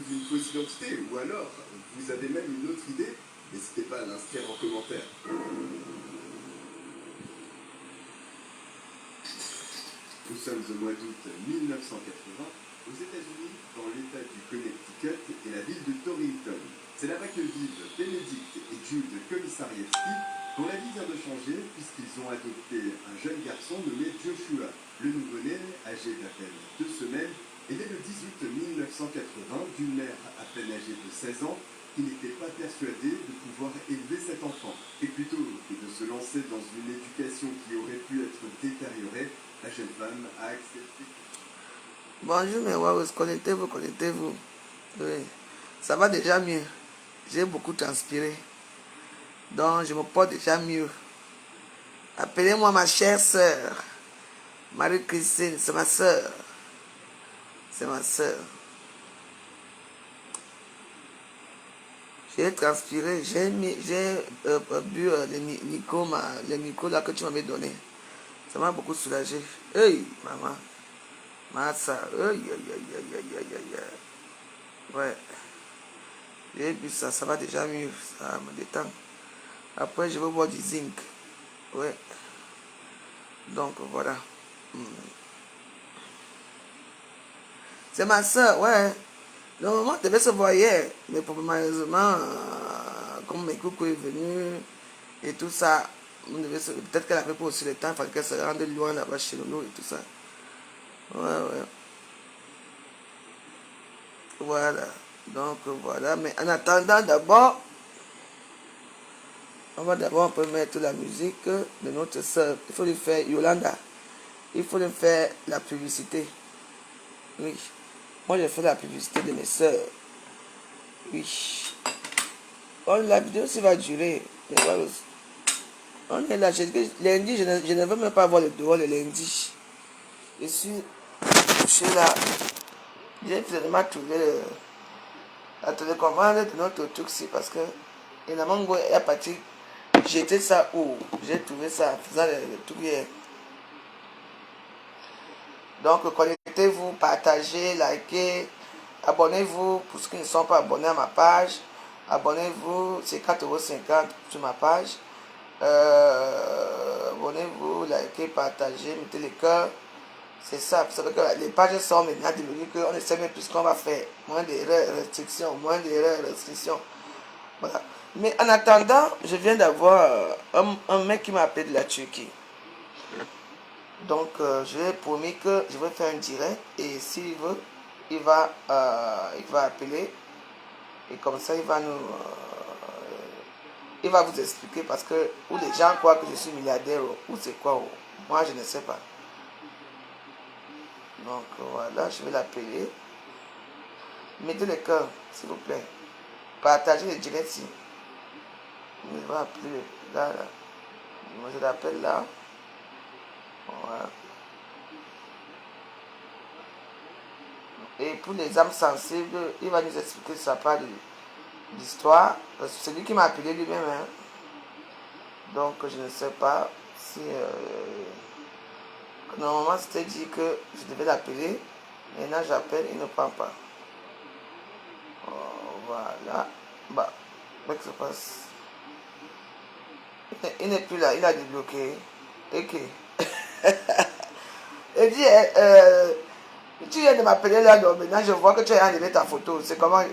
d'une fausse identité, ou alors vous avez même une autre idée, n'hésitez pas à l'inscrire en commentaire. Nous sommes au mois d'août 1980, aux États-Unis, dans l'État du Connecticut et la ville de Torrington. C'est là-bas que vivent Benedict et Jude Komissarievski, dont la vie vient de changer puisqu'ils ont adopté un jeune garçon nommé Joshua. Le nouveau-né, âgé d'à peine 2 semaines, est né le 10 août 1980 d'une mère à peine âgée de 16 ans qui n'était pas persuadée de pouvoir élever cet enfant. Et plutôt que de se lancer dans une éducation qui aurait pu être détériorée, la jeune femme a accepté. Bonjour mes Wawus, connectez-vous. Oui, ça va déjà mieux. J'ai beaucoup transpiré. Donc je me porte déjà mieux. Appelez-moi ma chère sœur. Marie-Christine, c'est ma sœur. C'est ma sœur. J'ai transpiré, j'ai bu les micros là que tu m'avais donné. Ça m'a beaucoup soulagé. Hey, maman. Massa. Ouais. J'ai bu ça, ça va déjà mieux. Ça me détend. Après, je vais boire du zinc. Ouais. Donc, voilà. C'est ma soeur, ouais. Normalement, tu devais se voir hier. Mais malheureusement, comme mes coucou est venu et tout ça, peut-être qu'elle avait pas aussi le temps, il fallait qu'elle se rende loin là-bas chez nous et tout ça. Ouais. Voilà. Donc, voilà. Mais en attendant, d'abord, on va d'abord un peu mettre la musique de notre soeur. Il faut lui faire, Yolanda, il faut lui faire la publicité. Oui. Moi, je fais la publicité de mes soeurs. Oui. La vidéo aussi va durer. Mais voilà. On est là. Lundi, je ne veux même pas voir le dehors le lundi. Je suis couché là. J'ai finalement trouvé la télécommande de notre truc-ci parce que Inamango est parti jeter ça où j'ai trouvé ça en faisant le truc hier. Donc connectez-vous, partagez, likez, abonnez-vous pour ceux qui ne sont pas abonnés à ma page. Abonnez-vous, c'est 4,50 € sur ma page. Abonnez-vous, likez, partagez, mettez les cœurs. C'est ça, vous savez que les pages sont maintenant diminuées, qu'on ne sait même plus ce qu'on va faire. Moins d'erreurs, restrictions, Voilà. Mais en attendant, je viens d'avoir un mec qui m'a appelé de la Turquie. Donc, je lui ai promis que je vais faire un direct et s'il veut, il va appeler et comme ça, il va vous expliquer parce que où les gens croient que je suis milliardaire ou c'est quoi. Moi, je ne sais pas. Donc, voilà, je vais l'appeler. Mettez le cœur, s'il vous plaît. Partagez le direct ici. Je vais appeler le gars là. Moi, je l'appelle là. Voilà. Et pour les âmes sensibles, il va nous expliquer sa part de l'histoire. C'est lui qui m'a appelé lui-même. Hein. Donc je ne sais pas si... normalement c'était dit que je devais l'appeler. Maintenant j'appelle, il ne prend pas. Voilà. Bah, qu'est-ce qui se passe? Il n'est plus là, il a débloqué. Ok. Il dit... tu viens de m'appeler là, donc maintenant je vois que tu as enlevé ta photo. C'est comment...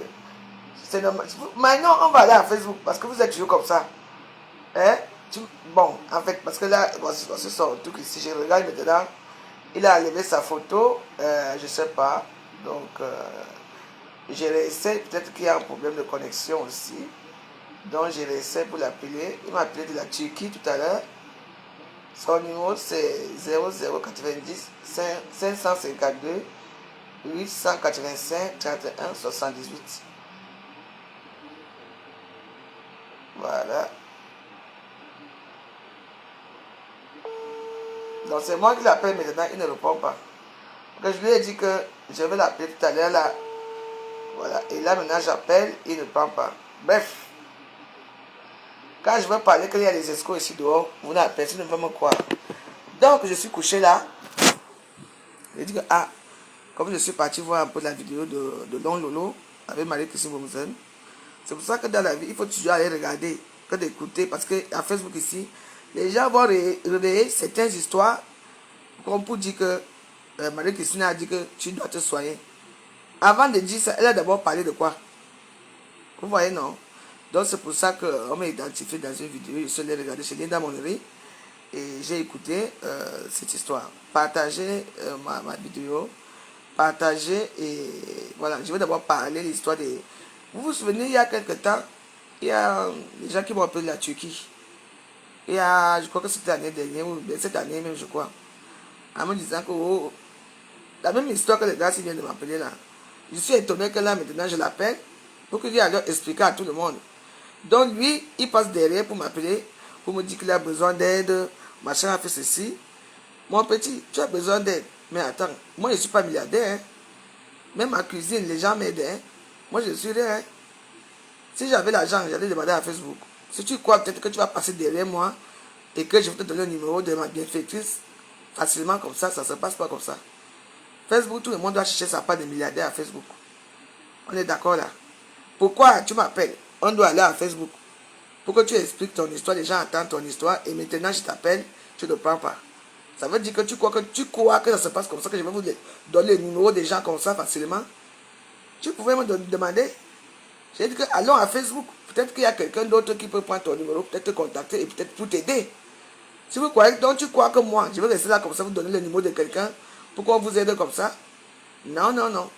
C'est normal. Maintenant, on va aller à Facebook parce que vous êtes toujours comme ça. Hein? Bon, en fait, parce que là, c'est son truc ici. Je regarde maintenant. Il a enlevé sa photo. Je sais pas. Donc, je réessaie. Peut-être qu'il y a un problème de connexion aussi. Donc, je réessaie pour l'appeler. Il m'a appelé de la Turquie tout à l'heure. Son numéro, c'est 0090 552 885 31 78. Voilà. Donc c'est moi qui l'appelle maintenant, il ne répond pas. Donc je lui ai dit que je vais l'appeler tout à l'heure là. Voilà. Et là maintenant j'appelle, il ne prend pas. Bref. Quand je veux parler qu'il y a des escrocs ici dehors, vous n'avez personne ne va me croire. Donc je suis couché là. Je dis que comme je suis parti voir un peu la vidéo de Don Lolo, avec Marie-Christine Bomzen. C'est pour ça que dans la vie, il faut toujours aller regarder que d'écouter. Parce qu'à Facebook ici, les gens vont réveiller certaines histoires comme pour dire que Marie-Christine a dit que tu dois te soigner. Avant de dire ça, elle a d'abord parlé de quoi? Vous voyez, non? Donc c'est pour ça qu'on m'a identifié dans une vidéo. Je suis allé regarder chez Linda Monnery et j'ai écouté cette histoire. Partagez ma vidéo. Partagez et voilà. Je vais d'abord parler de l'histoire des... Vous vous souvenez, il y a quelques temps, il y a des gens qui m'ont appelé de la Turquie. Il y a, je crois que c'était l'année dernière, ou cette année même, je crois. En me disant que la même histoire que les gars qui viennent de m'appeler là. Je suis étonné que là maintenant je l'appelle pour qu'il aille leur expliquer à tout le monde. Donc lui, il passe derrière pour m'appeler, pour me dire qu'il a besoin d'aide, machin a fait ceci. Mon petit, tu as besoin d'aide. Mais attends, moi je ne suis pas milliardaire. Hein. Même ma cuisine, les gens m'aident. Hein. Moi je suis rien. Hein. Si j'avais l'argent, j'allais demander à Facebook. Si tu crois peut-être que tu vas passer derrière moi et que je vais te donner le numéro de ma bienfaitrice, facilement comme ça ne se passe pas comme ça. Facebook, tout le monde doit chercher sa part de milliardaire à Facebook. On est d'accord là. Pourquoi tu m'appelles? On doit aller à Facebook. Pour que tu expliques ton histoire, les gens entendent ton histoire et maintenant je t'appelle, tu ne prends pas. Ça veut dire que tu crois que ça se passe comme ça, que je vais vous donner le numéro des gens comme ça facilement. Tu pouvais me demander. J'ai dit que allons à Facebook. Peut-être qu'il y a quelqu'un d'autre qui peut prendre ton numéro, peut-être te contacter et peut-être pour t'aider. Si vous croyez, donc tu crois que moi, je vais rester là comme ça, vous donner le numéro de quelqu'un pour qu'on vous aide comme ça? Non, non, non.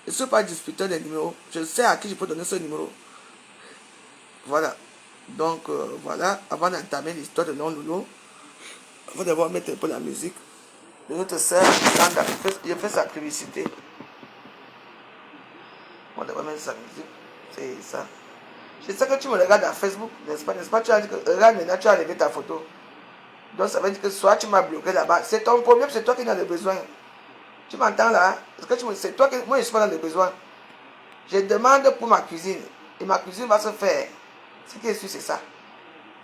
Je ne suis pas disputeur des numéros. Je sais à qui je peux donner ce numéro. Voilà. Donc, voilà. Avant d'entamer l'histoire de Non-Loulou, il faut d'abord mettre un peu la musique. De notre sœur, je fais sa publicité. On devrait mettre sa musique. C'est ça. Je sais que tu me regardes à Facebook, n'est-ce pas? N'est-ce pas? Tu as dit que regarde maintenant, tu as enlevé ta photo. Donc ça veut dire que soit tu m'as bloqué là-bas. C'est ton problème, c'est toi qui en as besoin. Tu m'entends là? C'est toi qui... Moi, je ne suis pas dans le besoin. Je demande pour ma cuisine. Et ma cuisine va se faire. Ce qui est sûr, c'est ça.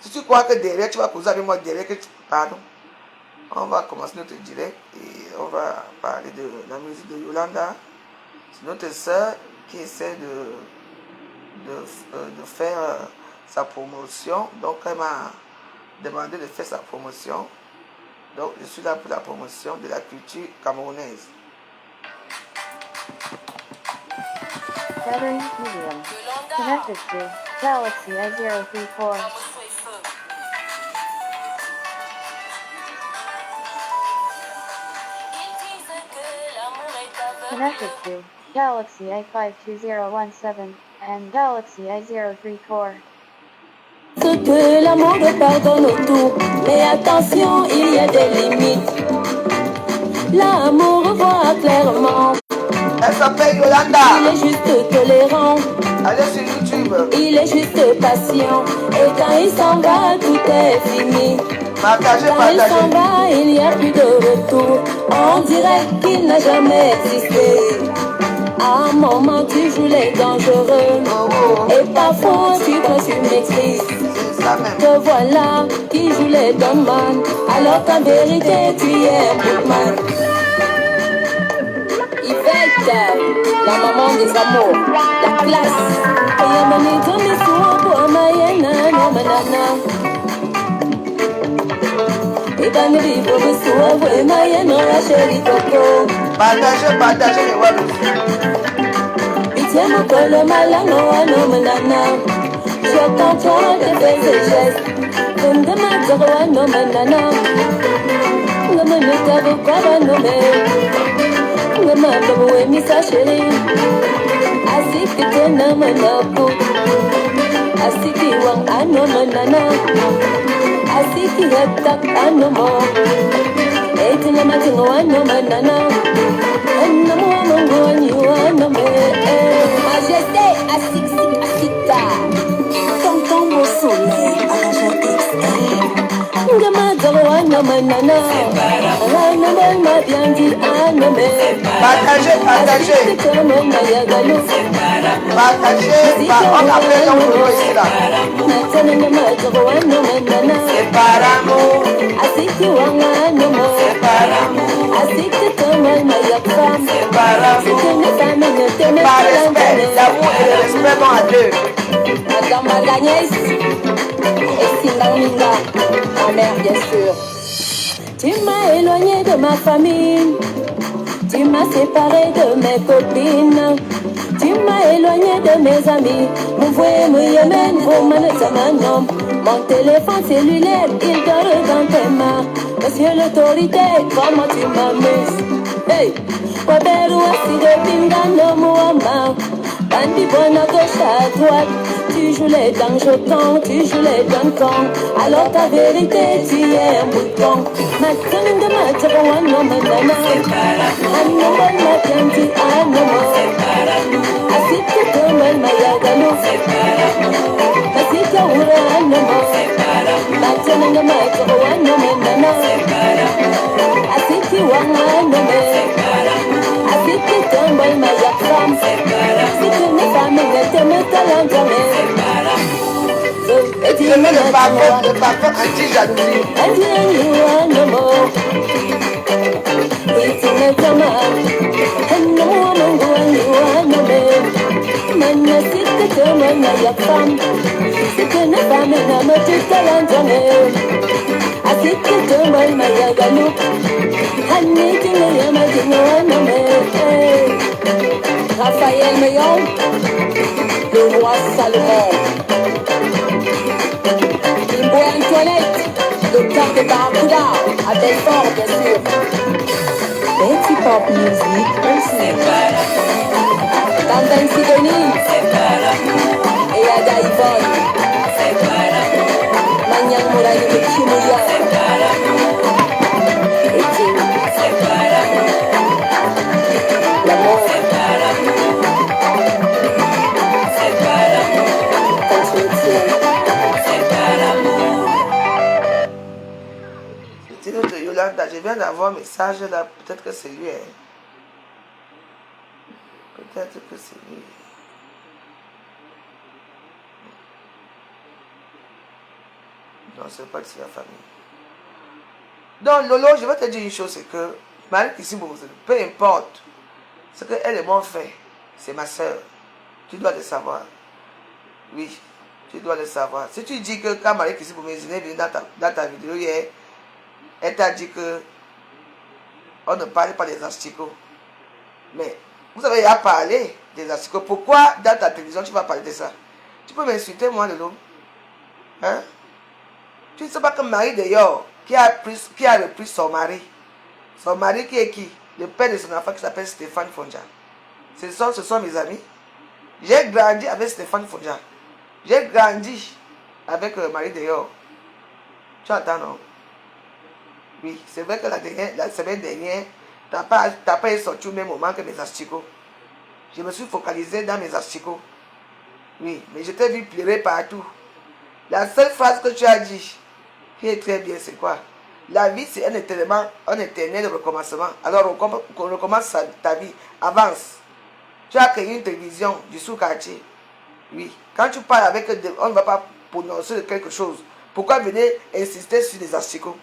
Si tu crois que derrière, tu vas causer avec moi derrière, que tu... Pardon. On va commencer notre direct. Et on va parler de la musique de Yolanda. C'est notre sœur qui essaie de faire sa promotion. Donc, elle m'a demandé de faire sa promotion. Donc, je suis là pour la promotion de la culture camerounaise. Gathering medium. Connected to Galaxy A034. Connected to Galaxy A52017 and Galaxy A034. Que l'amour pardonne tout, mais attention, il y a des limites. L'amour voit clairement. Elle s'appelle Yolanda. Il est juste tolérant. Allez sur YouTube. Il est juste patient. Et quand il s'en va, tout est fini. Partagez, Quand il s'en partagez. va, il n'y a plus de retour. On dirait qu'il n'a jamais existé. À un moment, tu joues les dangereux. Oh, oh. Et parfois, tu crois que tu maîtrises. C'est ça même. Te voilà qui joue les Donman, alors qu'en vérité tu es un bookman. Yvette, la maman des amours, la classe. Yamani Tommy Suopo Mayena no Manana. Ibanri Bobo Suopo Mayena Racheli Coco. Partagez, partagez les wallons. Itiemo Kolo Malano no Manana. Je t'entends de faire ces gestes. Comme de ma zéro no Manana. Le menotaro para no me. Le mababo et misa chérie. Asiki tena manapu. Asiki wang ano manana. Asiki yatak ano mo. Etina matingo ano manana. Ano mo amongo anyo ano me. Majesté asiki asika. Tonton beau soleil arrache XL. Ngama zoro ano Partagez, partagez. Partagez, on appelle donc le mot ici là. C'est par amour. C'est par amour. C'est par amour. Par respect. L'amour et le respect vont à deux. Madame Agnès et Singaminga, ma mère bien sûr. Tu m'as éloigné de ma famille, tu m'as séparé de mes copines, tu m'as éloigné de mes amis. Mon téléphone cellulaire, il dort dans tes mains. Monsieur l'autorité, comment tu m'amuses? Hey, Waberu aside pingano muama. Bandi bonne à gauche à droite. Tu joues les dents jetons, tu joues les dents cons. Alors ta vérité, tu es un bouton. Maintenant de ma table, no manana. Anoma ma pianti, anoma. Asite comme ma yagano. Asite ura anoma. Maintenant de ma table, no manana. Asite wanga anoma. Asite comme ma yagam. Si tu n'es pas me mettre talent jamais. Et tu mets le parfum anti-jalousie. Raphaël Meillon, le roi Salomon. Kimbo Antoinette, le camp de Barracuda, à Belfort, bien sûr. Betty Pop Music, Dandan Sidonie, et Ada Yvonne, Manyang Mouraï de Chimouya, et Tim, l'amour, C'est notre Yolanda, je viens d'avoir un message là, peut-être que c'est lui. Hein. Peut-être que c'est lui. Non, c'est pas de la famille. Donc Lolo, je vais te dire une chose, c'est que malgré ici, peu importe ce qu'elle et moi fait, c'est ma soeur. Tu dois le savoir. Oui, tu dois le savoir. Si tu dis que quand Marie Kissi Boumezine est venue dans ta vidéo hier, elle t'a dit que on ne parle pas des asticots. Mais vous avez à parler des asticots. Pourquoi dans ta télévision tu vas parler de ça? Tu peux m'insulter moi, Lolo? Hein? Tu ne sais pas que Marie d'ailleurs, qui a repris son mari. Son mari qui est qui? Le père de son enfant qui s'appelle Stéphane Fonja. Ce sont mes amis. J'ai grandi avec Stéphane Fonja. J'ai grandi avec Marie d'ailleurs. Tu entends, non? Oui, c'est vrai que la semaine dernière, tu n'as pas sorti au même moment que mes asticots. Je me suis focalisé dans mes asticots. Oui, mais je t'ai vu pleurer partout. La seule phrase que tu as dit, qui est très bien, c'est quoi? La vie, c'est un éternel recommencement. Alors, on recommence ta vie. Avance. Tu as créé une télévision du sous-quartier. Oui. Quand tu parles avec eux, on ne va pas prononcer quelque chose. Pourquoi venir insister sur les asticots?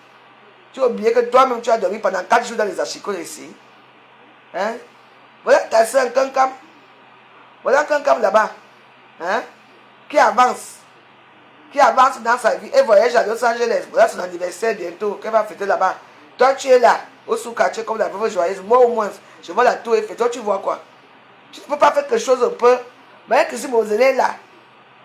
Tu as oublié que toi-même, tu as dormi pendant 4 jours dans les asticots ici. Hein? Voilà ta soeur Kankam. Voilà Kankam là-bas. Hein? Qui avance. Qui avance dans sa vie et voyage à Los Angeles. Voilà son anniversaire bientôt. Qu'elle va fêter là-bas. Toi, tu es là, au sous-quartier, comme la veuve joyeuse. Moi, au moins, je vois la tour Eiffel. Toi, tu vois quoi? Tu ne peux pas faire quelque chose un peu. Mais que si Moselle est là,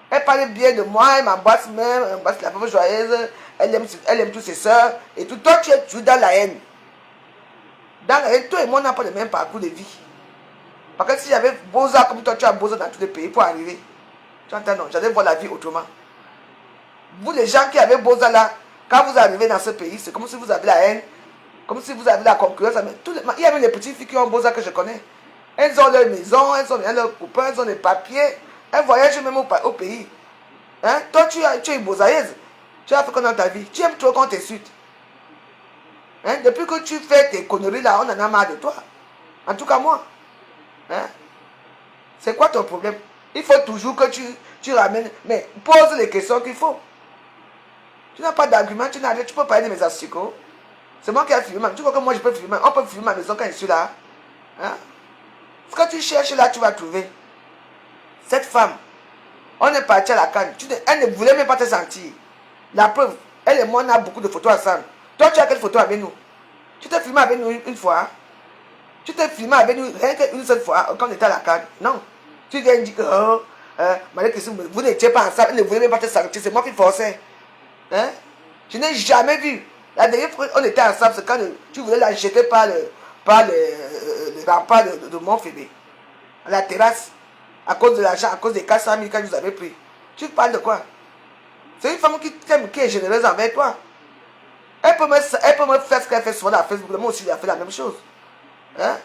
elle parle bien de moi, elle m'embrasse même, elle embrasse la veuve joyeuse, elle aime tous ses soeurs, et tout. Toi, tu es toujours dans la haine. Dans la haine, toi et moi, on n'a pas le même parcours de vie. Parce que si j'avais Boza comme toi, tu as Boza dans tous les pays pour arriver. Tu entends, non? J'allais voir la vie autrement. Vous, les gens qui avez Boza là, quand vous arrivez dans ce pays, c'est comme si vous avez la haine, comme si vous avez la concurrence. Il y a même les petites filles qui ont Boza que je connais. Elles ont leur maison, elles ont leurs copains, elles ont les papiers. Elles voyagent même au pays. Hein? Toi, tu es une bozaïeuse. Tu as fait quoi dans ta vie? Tu aimes trop qu'on t'insulte. Hein? Depuis que tu fais tes conneries là, on en a marre de toi. En tout cas, moi. Hein? C'est quoi ton problème? Il faut toujours que tu ramènes. Mais pose les questions qu'il faut. Tu n'as pas d'argument, tu peux parler de mes asticots. C'est moi qui ai filmé. Tu crois que moi je peux filmer? On peut filmer ma maison quand je suis là. Hein? Ce que tu cherches là, tu vas trouver. Cette femme, on est parti à la canne. Elle ne voulait même pas te sentir. La preuve, elle et moi, on a beaucoup de photos ensemble. Toi, tu as quelle photo avec nous? Tu t'es filmé avec nous une fois? Tu t'es filmé avec nous rien qu'une seule fois quand on était à la canne? Non. Tu viens dire que vous n'étiez pas ensemble, elle ne voulait même pas te sentir. C'est moi qui forçais. Hein? Je n'ai jamais vu. La dernière fois on était ensemble, c'est quand tu voulais la jeter par le rempart de Montphédé. À la terrasse. À cause de l'argent, à cause des 400 000 que vous avez pris. Tu parles de quoi? C'est une femme qui t'aime, qui est généreuse envers toi. Elle peut me faire ce qu'elle fait souvent dans Facebook. Moi aussi, j'ai fait la même chose. Hein?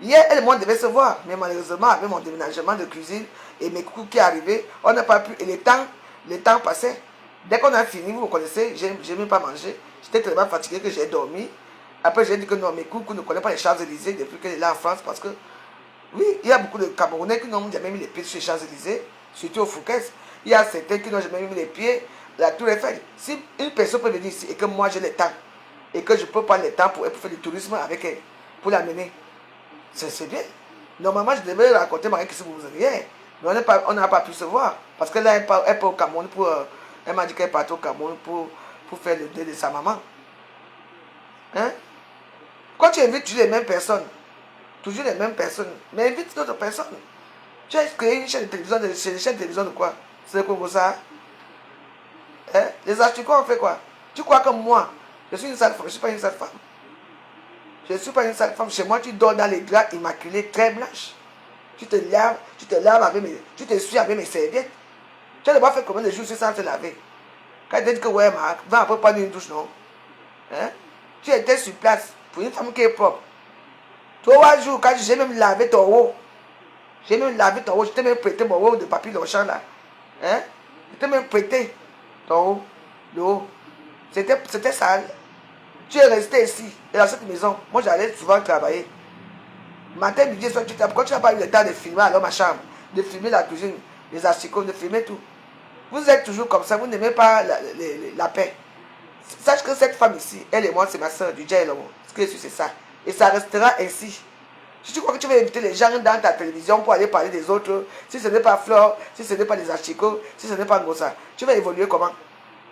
Hier, elle et moi, on devait se voir. Mais malheureusement, avec mon déménagement de cuisine et mes coups qui est arrivé, on n'a pas pu. Et le temps passait. Dès qu'on a fini, vous me connaissez, je n'ai même pas mangé. J'étais tellement fatigué que j'ai dormi. Après, j'ai dit que non, mes coucous ne connaissent pas les Champs-Élysées depuis qu'elle est là en France. Parce que, oui, il y a beaucoup de Camerounais qui n'ont jamais mis les pieds sur les Champs-Élysées, surtout au Fouquet. Il y a certains qui n'ont jamais mis les pieds à la Tour Eiffel. Si une personne peut venir ici et que moi j'ai le temps, et que je peux prendre le temps pour faire du tourisme avec elle, pour l'amener, c'est bien. Normalement, je devais raconter Marie qui se vous hier. Mais on n'a pas pu se voir. Parce que là, elle part au Cameroun pour. Elle m'a dit qu'elle partait au Cameroun pour faire le deuil de sa maman. Hein? Quand tu invites toujours les mêmes personnes, mais invite d'autres personnes. Tu as créé une chaîne de télévision, c'est une chaîne de télévision de quoi? C'est le Congo ça? Hein? Les asticots ont fait quoi? Tu crois que moi, je suis une sale femme? Je ne suis pas une sale femme. Je ne suis pas une sale femme. Chez moi, tu dors dans les draps immaculés, très blanches. Tu te laves avec tu te suis avec mes serviettes. Tu as d'abord fait combien de jours sans te laver? Quand tu dit que ouais, Marc, va après prendre une douche, non? Hein? Tu étais sur place pour une femme qui est propre. 3 jours, quand j'ai même lavé ton haut. Je t'ai même prêté mon haut de papier Longchamp là. Hein? Je t'ai même prêté ton haut, le haut. C'était sale. Tu es resté ici, dans cette maison. Moi, j'allais souvent travailler. Matin, midi, soir, pourquoi tu n'as pas eu le temps de filmer alors ma chambre, de filmer la cuisine, les asticots, de filmer tout? Vous êtes toujours comme ça, vous n'aimez pas la paix. Sache que cette femme ici, elle et moi, c'est ma soeur, du Dja Elomo. Ce que je suis, c'est ça. Et ça restera ainsi. Si tu crois que tu vas inviter les gens dans ta télévision pour aller parler des autres, si ce n'est pas Flore, si ce n'est pas les asticots, si ce n'est pas Ngosa, tu vas évoluer comment?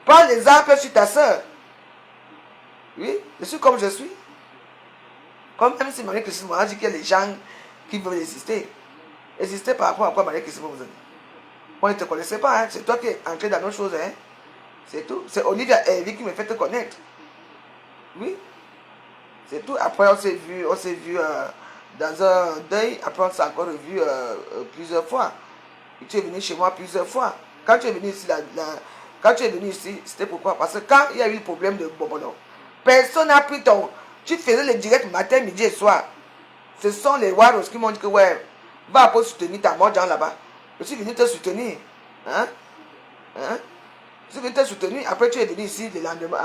Prends l'exemple sur ta soeur. Oui, je suis comme je suis. Comme même si Marie-Christine m'a dit qu'il y a des gens qui veulent exister. Exister par rapport à quoi Marie-Christine vous a dit? On ne te connaissait pas, hein? C'est toi qui es entré dans nos choses. Hein? C'est tout. C'est Olivia Hervé qui me fait te connaître. Oui. C'est tout. Après, on s'est vu dans un deuil. Après, on s'est encore revu plusieurs fois. Et tu es venu chez moi plusieurs fois. Quand tu es venu ici, c'était pourquoi? Parce que quand il y a eu le problème de Bobono, personne n'a pris ton... Tu faisais le direct matin, midi et soir. Ce sont les Waros qui m'ont dit que ouais, va pour soutenir ta mort là-bas. Je suis venu te soutenir. Hein? Je suis venu te soutenir. Après, tu es venu ici le lendemain,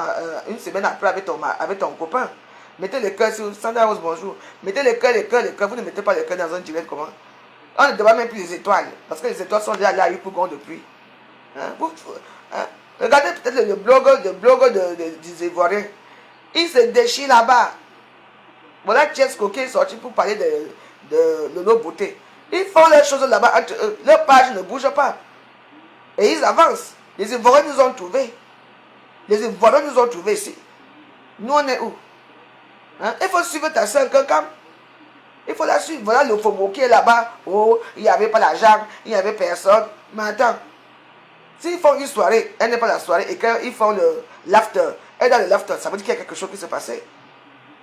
une semaine après avec ton copain. Mettez le cœur sur Sandra Rose, bonjour. Mettez le cœur. Vous ne mettez pas le cœur dans un direct comment? On ne demande même plus les étoiles. Parce que les étoiles sont déjà là, pour qu'on depuis. Hein? Regardez peut-être le blog des Ivoiriens. Il se déchire là-bas. Voilà Tchesco qui est sorti pour parler de nos beautés. Ils font les choses là-bas. Leur page ne bouge pas. Et ils avancent. Les Ivoiriens nous ont trouvés. Ici. Nous, on est où? Hein? Il faut suivre ta soeur Kankam. Il faut la suivre. Voilà le FOMO qui est là-bas. Oh, il n'y avait pas l'argent. Il n'y avait personne. Mais attends. S'ils font une soirée, elle n'est pas la soirée, et qu'ils font l'after, elle est dans le l'after, ça veut dire qu'il y a quelque chose qui s'est passé.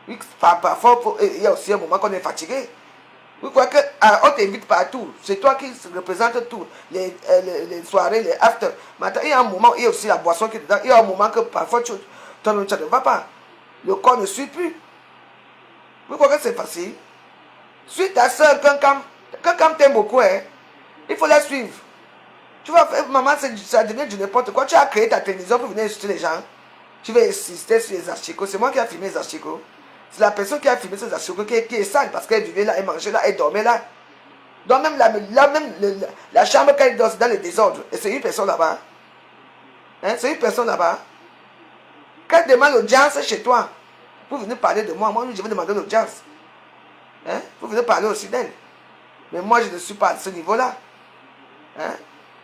Oui, parfois, il y a aussi un moment qu'on est fatigué. Vous croyez qu'on t'invite partout, c'est toi qui représente tout, les soirées, les after. Mais attends, il y a un moment, il y a aussi la boisson qui est dedans, il y a un moment que parfois ton ne va pas. Le corps ne suit plus. Vous croyez que c'est facile? Suis ta soeur, Kankam t'aime beaucoup, hein. Il faut la suivre. Tu vas faire, maman, ça devient du n'importe quoi. Tu as créé ta télévision pour venir insulter les gens. Tu veux insister sur les asticots. C'est moi qui ai filmé les asticots. C'est la personne qui a filmé ces asticots qui est sale parce qu'elle vivait là, elle mangeait là, elle dormait là. Donc même la chambre qu'elle dort, c'est dans le désordre. Et c'est une personne là-bas. Hein? C'est une personne là-bas. Quand elle demande l'audience chez toi, vous venez parler de moi. Moi, je vais demander l'audience. Hein? Vous venez parler aussi d'elle. Mais moi, je ne suis pas à ce niveau-là. Hein?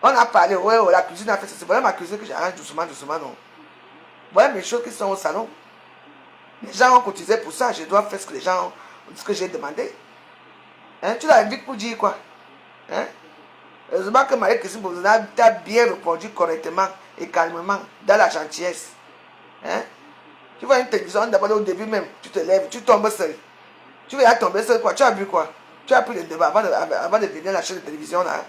On a parlé, ouais, la cuisine a fait ça. C'est vraiment ma cuisine que j'arrange doucement, non. Voilà mes choses qui sont au salon. Les gens ont cotisé pour ça. Je dois faire ce que les gens ce que j'ai demandé. Hein? Tu l'invites pour dire quoi? Hein? Heureusement que Marie-Christine Bozana t'a bien répondu correctement et calmement, dans la gentillesse. Hein? Tu vois une télévision, d'abord au début même, tu te lèves, tu tombes seul. Tu vas tomber seul quoi? Tu as bu quoi? Tu as pris le débat avant de venir à la chaîne de télévision là.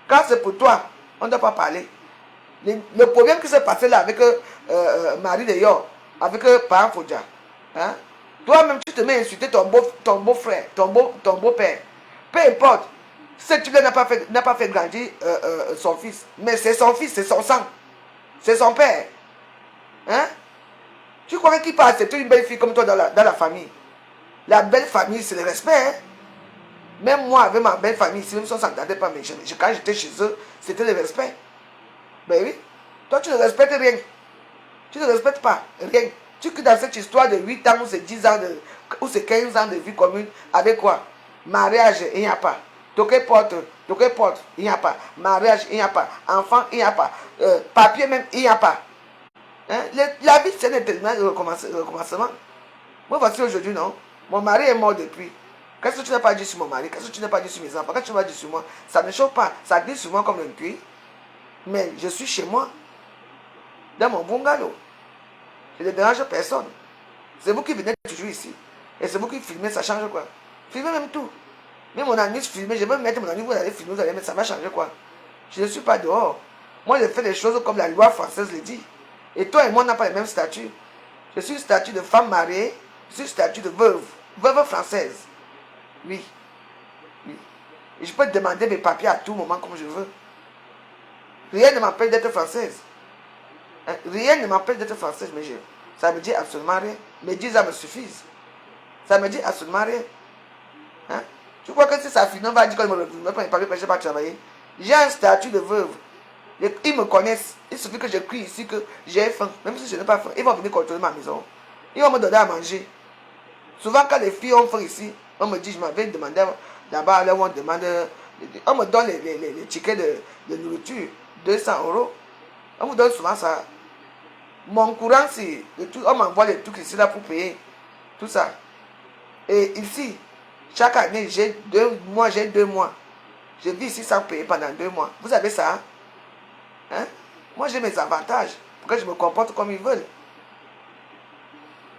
Quand c'est pour toi, on ne doit pas parler. Le problème qui s'est passé là avec Marie de Yor, avec Parent Fodja, hein? Toi-même tu te mets à insulter ton beau-frère, ton beau-père. Peu importe. Ce type-là n'a pas fait grandir son fils. Mais c'est son fils, c'est son sang. C'est son père. Hein? Tu crois qu'il peut accepter une belle fille comme toi dans la famille? La belle famille, c'est le respect. Hein? Même moi, avec ma belle famille, si même si on ne s'entendait pas, mais quand j'étais chez eux, c'était le respect. Ben oui. Toi, tu ne respectes rien. Tu ne respectes pas rien. Tu que dans cette histoire de 8 ans ou c'est 10 ans ou c'est 15 ans de vie commune, avec quoi? Mariage, il n'y a pas. Toquer porte, il n'y a pas. Mariage, il n'y a pas. Enfant, il n'y a pas. Papier même, il n'y a pas. Hein? La vie, c'est un éternel recommencement. Moi, voici aujourd'hui, non? Mon mari est mort depuis. Qu'est-ce que tu n'as pas dit sur mon mari? Qu'est-ce que tu n'as pas dit sur mes enfants? Qu'est-ce que tu m'as dit sur moi? Ça ne chauffe pas. Ça glisse sur moi comme un cuir. Mais je suis chez moi. Dans mon bungalow. Je ne dérange personne. C'est vous qui venez toujours ici. Et c'est vous qui filmez, ça change quoi? Filmez même tout. Même mon ami filmer, je vais mettre mon ami, vous allez filmer, vous allez mettre, ça va changer quoi? Je ne suis pas dehors. Moi, je fais des choses comme la loi française le dit. Et toi et moi, on n'a pas le même statut. Je suis statut de femme mariée, je suis statut de veuve française. Oui. Oui. Et je peux demander mes papiers à tout moment comme je veux. Rien ne m'empêche d'être française. Hein? Rien ne m'empêche d'être française, mais ça me dit absolument rien. Mes 10 ans me suffisent. Ça me dit absolument rien. Hein? Tu crois que si ça finit, on va dire que je ne me prends pas, je ne vais pas travailler. J'ai un statut de veuve. Ils me connaissent. Il suffit que je crie ici que j'ai faim. Même si je n'ai pas faim, ils vont venir contrôler ma maison. Ils vont me donner à manger. Souvent, quand les filles ont faim ici, on me dit, je m'avais demandé là-bas, là où on demande, on me donne les tickets de nourriture, 200 €. On me donne souvent ça. Mon courant, c'est, on m'envoie les trucs ici là pour payer. Tout ça. Et ici, chaque année, j'ai 2 mois. Je vis ici sans payer pendant 2 mois. Vous avez ça? Hein? Moi, j'ai mes avantages. Pour que je me comporte comme ils veulent.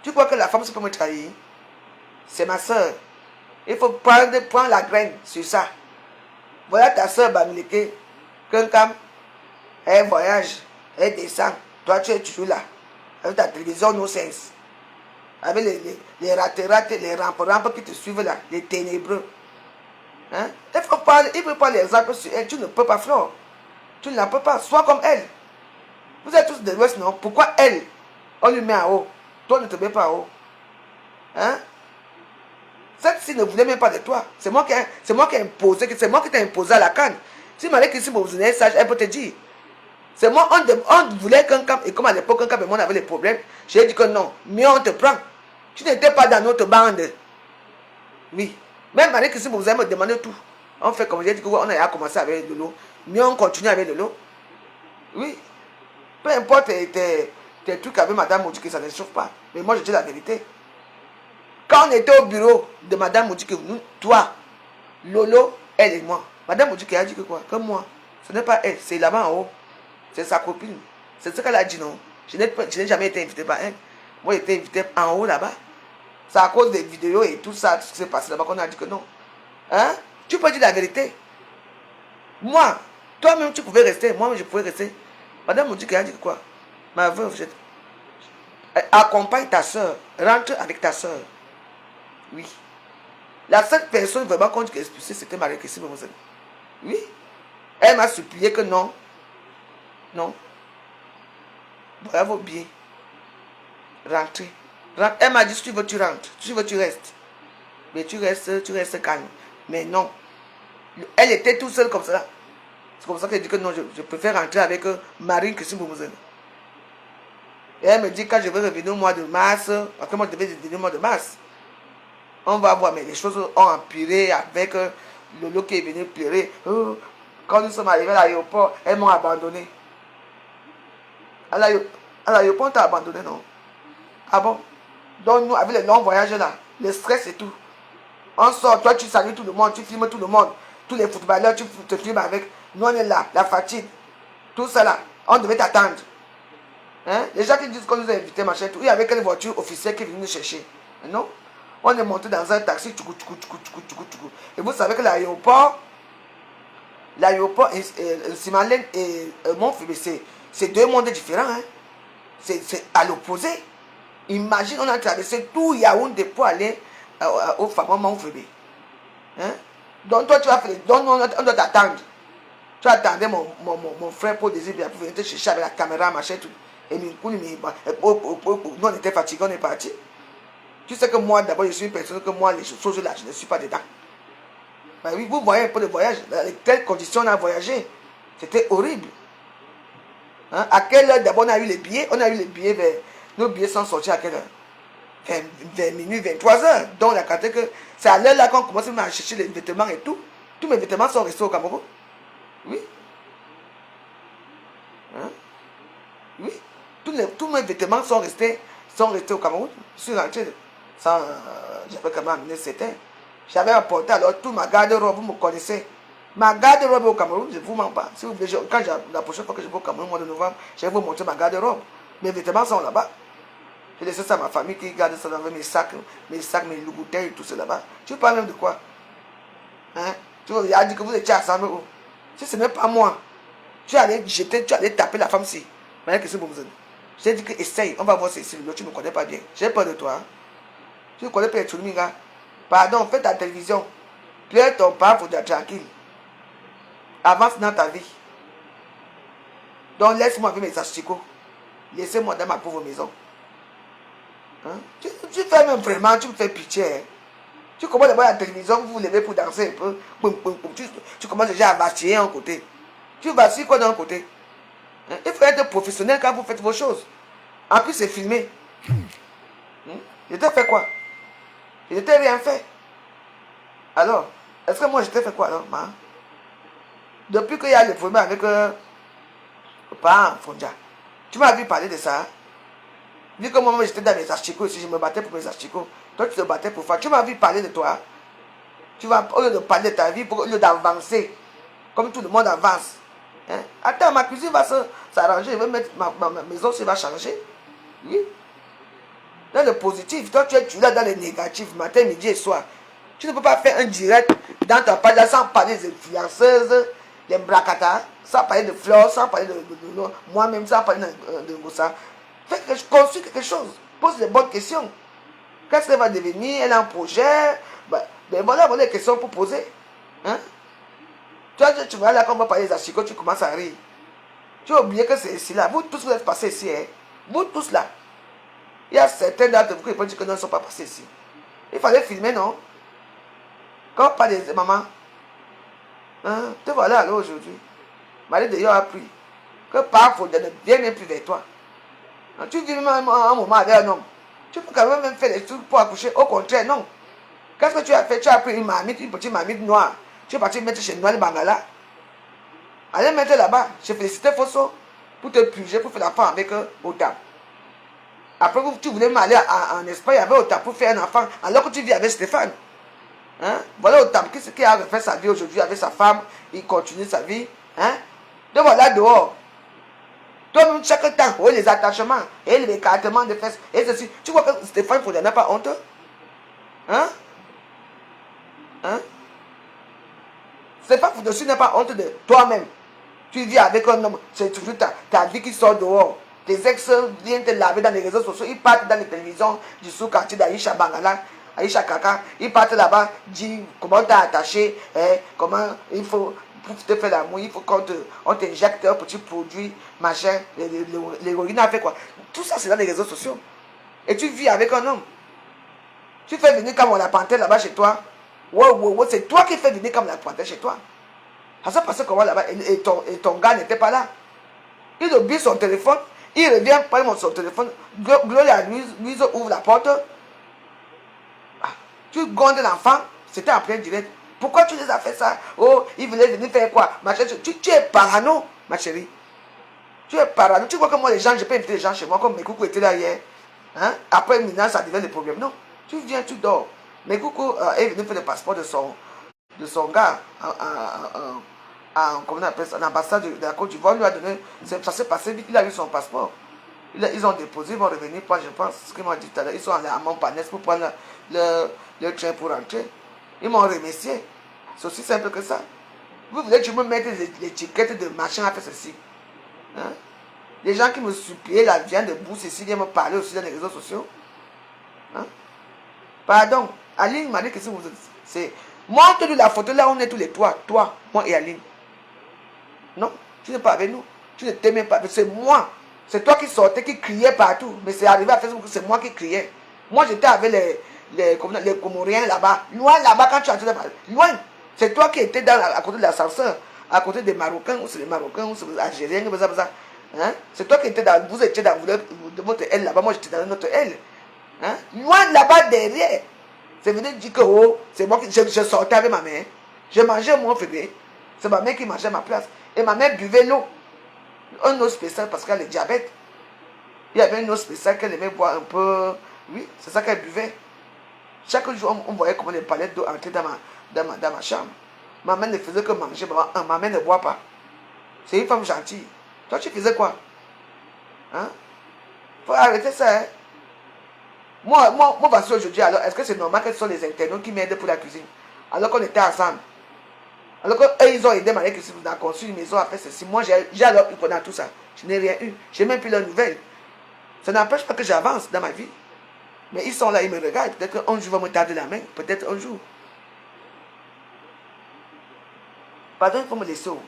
Tu crois que la femme, peut me trahir? C'est ma soeur. Il faut prendre la graine sur ça. Voilà ta soeur Bamileke. Quand elle voyage, elle descend. Toi, tu es toujours là. Avec ta télévision no sense. Avec les rates, les rampes qui te suivent là. Les ténébreux. Hein? Il faut pas l'exemple sur elle. Tu ne peux pas, Flore. Tu ne la peux pas. Sois comme elle. Vous êtes tous de l'Ouest, non? Pourquoi elle, on lui met en haut? Toi, ne te mets pas en haut. Hein? Cette-ci ne voulait même pas de toi. C'est moi qui ai imposé, c'est moi qui t'ai imposé à la canne. Si Marie-Christine Bozana est sage, elle peut te dire. C'est moi, on voulait qu'un camp, et comme à l'époque, un camp et moi on avait des problèmes, j'ai dit que non, mieux on te prend. Tu n'étais pas dans notre bande. Oui. Même Marie-Christine Bozana me demandait tout. On fait comme j'ai dit qu'on a commencé avec de l'eau. Mieux on continue avec de l'eau. Oui. Peu importe tes trucs avec Madame Moudjiki, ça ne chauffe pas. Mais moi je dis la vérité. Quand on était au bureau de Madame Moudjiki, nous, toi, Lolo, elle et moi. Madame Moudjiki a dit que quoi? Que moi. Ce n'est pas elle, c'est là-bas en haut. C'est sa copine. C'est ce qu'elle a dit, non? Je n'ai jamais été invité par elle. Moi, j'ai été invité en haut là-bas. C'est à cause des vidéos et tout ça, tout ce qui s'est passé là-bas qu'on a dit que non. Hein? Tu peux dire la vérité. Moi, toi-même, tu pouvais rester. Moi-même, je pouvais rester. Madame Moudjiki a dit que quoi? Ma veuve, accompagne ta soeur. Rentre avec ta soeur. Oui. La seule personne vraiment qu'on dit expulsée, c'était Marie-Christine Bozana. Oui. Elle m'a supplié que non. Non. Voilà vos billets. rentrer. Elle m'a dit, si tu veux, tu rentres. Si tu veux, tu restes. Mais tu restes calme. Mais non. Elle était toute seule comme ça. C'est comme ça qu'elle dit que non, je préfère rentrer avec Marine que si vous me. Et elle me dit, quand je vais revenir au mois de mars, parce que moi je devais revenir au mois de mars, on va voir, mais les choses ont empiré avec le lot qui est venu pleurer. Oh, quand nous sommes arrivés à l'aéroport, elles m'ont abandonné. À l'aéroport, on t'a abandonné, non? Ah bon? Donc nous, avec les longs voyages là, le stress et tout. On sort, toi tu salues tout le monde, tu filmes tout le monde. Tous les footballeurs, tu te filmes avec. Nous on est là, la fatigue. Tout ça là, on devait t'attendre. Hein? Les gens qui disent qu'on nous a invités, machin, tout. Il y avait quelle voiture officielle qui est venue nous chercher. Non? On est monté dans un taxi, et vous savez que l'aéroport, Simalène et Montpellier, c'est deux mondes différents. Hein? C'est à l'opposé. Imagine, on a traversé tout Yaoundé pour aller au fameux Montpellier. Hein? Donc toi, tu vas faire. Donc on doit t'attendre. Tu attendais mon frère pour Désir pour venir te chercher avec la caméra, machin, tout. Et nous, on était fatigués, on est parti. Tu sais que moi, d'abord, je suis une personne que moi, les choses là, je ne suis pas dedans. Ben oui, vous voyez un peu de voyage, dans quelles conditions on a voyagé. C'était horrible. Hein? À quelle heure d'abord on a eu les billets? On a eu les billets vers. Nos billets sont sortis à quelle heure? Vers minuit, 23h. Donc on a compté que c'est à l'heure là qu'on commence à chercher les vêtements et tout. Tous mes vêtements sont restés au Cameroun. Oui. Hein? Oui. Tous mes vêtements sont restés au Cameroun. Je suis rentré sans. J'avais quand même amené certains. J'avais apporté alors toute ma garde-robe, vous me connaissez. Ma garde-robe au Cameroun, je ne vous mens pas. Si vous voulez, la prochaine fois que je vais au Cameroun au mois de novembre, je vais vous montrer ma garde-robe. Mes vêtements sont là-bas. J'ai laissé ça à ma famille qui garde ça dans mes sacs, mes loups-bouteilles et tout ça là-bas. Tu parles même de quoi? Hein? Tu as dit que vous étiez assemblés où? Si ce n'est pas moi, tu allais taper la femme-ci. Mais qu'est-ce que vous me dites? J'ai dit que essaye, on va voir si tu ne me connais pas bien. J'ai peur de toi. Hein? Tu ne connais pas les Tchoumiga. Pardon, fais ta télévision. Pierre ton père, faut être tranquille. Avance dans ta vie. Donc laisse-moi avec mes asticots. Laissez-moi dans ma pauvre maison. Hein? Tu fais même vraiment, tu me fais pitié. Hein? Tu commences à voir la télévision, vous vous levez pour danser un peu. Tu commences déjà à vaciller un côté. Tu vacilles quoi d'un côté? Hein? Il faut être professionnel quand vous faites vos choses. En plus, c'est filmé. Je t'ai fait quoi? Je ne t'ai rien fait. Alors, est-ce que moi je t'ai fait quoi alors? Hein? Depuis qu'il y a le problème avec Fondia, tu m'as vu parler de ça. Hein? Vu que moi j'étais dans mes asticots, si je me battais pour mes asticots, toi tu te battais pour faire. Tu m'as vu parler de toi. Tu vas, au lieu de parler de ta vie, au lieu d'avancer, comme tout le monde avance. Hein? Attends, ma cuisine va s'arranger, je vais mettre ma maison, ça va changer. Oui. Dans le positif, toi tu es là dans le négatif, matin, midi et soir. Tu ne peux pas faire un direct dans ta page sans parler des influenceuses, des bracata, sans parler de fleurs, sans parler de moi-même, sans parler de ça. Construis quelque chose. Pose les bonnes questions. Qu'est-ce qu'elle va devenir? Elle a un projet. Ben voilà les questions pour poser. Hein? Tu vois là, quand on va parler des asticots, tu commences à rire. Tu as oublié que c'est ici là. Vous tous vous êtes passés ici. Hein? Vous tous là. Il y a certains d'entre vous qui vont dire que non, ils ne sont pas passés ici. Il fallait filmer, non? Quand on parle des mamans, hein, te voilà alors aujourd'hui. Marie d'ailleurs a pris que parfois ne vienne même plus vers toi. Hein, tu vis même un moment avec un homme. Tu peux quand même faire des trucs pour accoucher. Au contraire, non. Qu'est-ce que tu as fait? Tu as pris une petite marmite noire. Tu es parti mettre chez Noël Bangala. Allez mettre là-bas. J'ai félicité Fosso pour te purger, pour faire la femme avec Otam. Après, tu voulais m'aller en Espagne avec Otam pour faire un enfant, alors que tu vis avec Stéphane. Hein? Voilà Otam qui a refait sa vie aujourd'hui avec sa femme. Il continue sa vie. Hein? Donc voilà dehors. Toi-même, chaque temps, oui, les attachements et les écartements de fesses et ceci. Tu vois que Stéphane Fodia n'a pas honte? Hein? Hein? Stéphane Fodia n'a pas honte de toi-même. Tu vis avec un homme, c'est toujours ta vie qui sort dehors. Tes ex viennent te laver dans les réseaux sociaux, ils partent dans les télévisions du sous-quartier d'Aïcha Bangala, Aïcha Kaka, ils partent là-bas, disent comment t'as attaché, comment il faut. Pour te faire l'amour, il faut qu'on t'injecte un petit produit, machin, l'héroïne a fait quoi. Tout ça, c'est dans les réseaux sociaux. Et tu vis avec un homme. Tu fais venir comme la panthère là-bas chez toi. Ouais, c'est toi qui fais venir comme la panthère chez toi. Ça s'est passé comment là-bas et ton gars n'était pas là. Il oublie son téléphone. Il revient prendre son téléphone. Gloria Louise ouvre la porte. Ah, tu gondes l'enfant. C'était en plein direct. Pourquoi tu les as fait ça? Oh, il voulait venir faire quoi? Ma chérie, tu es parano, ma chérie. Tu es parano. Tu vois que moi, les gens, je peux inviter les gens chez moi, comme mes coucous étaient là hier. Hein? Après, maintenant, ça devient des problèmes. Non. Tu viens, tu dors. Mes coucous est venu faire le passeport de son gars. Comment on appelle ça? L'ambassade de la Côte d'Ivoire lui a donné. Ça s'est passé vite. Il a eu son passeport. Ils ont déposé, ils vont revenir. Pas, je pense, ce qu'ils m'ont dit tout à l'heure. Ils sont allés à Montparnasse pour prendre le train pour rentrer. Ils m'ont remercié. C'est aussi simple que ça. Vous voulez que je me mette l'étiquette de machin à faire ceci? Hein? Les gens qui me suppliaient la viande de bourse ici viennent me parler aussi dans les réseaux sociaux. Hein? Pardon. Aline m'a dit que si vous... Montre-nous la photo là où on est tous les trois. Toi, moi et Aline. Non, tu n'es pas avec nous. Tu ne t'aimais pas. C'est moi. C'est toi qui sortais, qui criais partout. Mais c'est arrivé à Facebook que c'est moi qui criais. Moi, j'étais avec les Comoriens là-bas. Loin là-bas, quand tu entrais là-bas. Loin. C'est toi qui étais à côté de l'ascenseur. À côté des Marocains, ou c'est les Marocains, ou c'est les Algériens, hein? C'est toi qui étais dans... Vous étiez dans votre aile là-bas. Moi, j'étais dans notre aile. Hein? Loin là-bas, derrière. C'est venu dire que oh, c'est moi qui... Je sortais avec ma mère. Je mangeais mon bébé. C'est ma mère qui mangeait à ma place. Et ma mère buvait l'eau. Un eau spéciale parce qu'elle a le diabète. Il y avait une eau spéciale qu'elle aimait boire un peu. Oui, c'est ça qu'elle buvait. Chaque jour, on voyait comment les palettes d'eau entraient dans ma chambre. Ma mère ne faisait que manger. Ma mère ne boit pas. C'est une femme gentille. Toi, tu faisais quoi? Hein? Faut arrêter ça. Hein? Moi, voici aujourd'hui. Alors, est-ce que c'est normal que ce sont les internautes qui m'aident pour la cuisine? Alors qu'on était ensemble. Alors qu'eux, ils ont aidé ma mère que si vous avez conçu une maison à faire ceci. Moi, j'ai alors eu pendant tout ça. Je n'ai rien eu. Je n'ai même plus leurs nouvelles. Ça n'empêche pas que j'avance dans ma vie. Mais ils sont là, ils me regardent. Peut-être qu'un jour, ils vont me tendre la main. Peut-être un jour. Pardon, il faut me laisser où?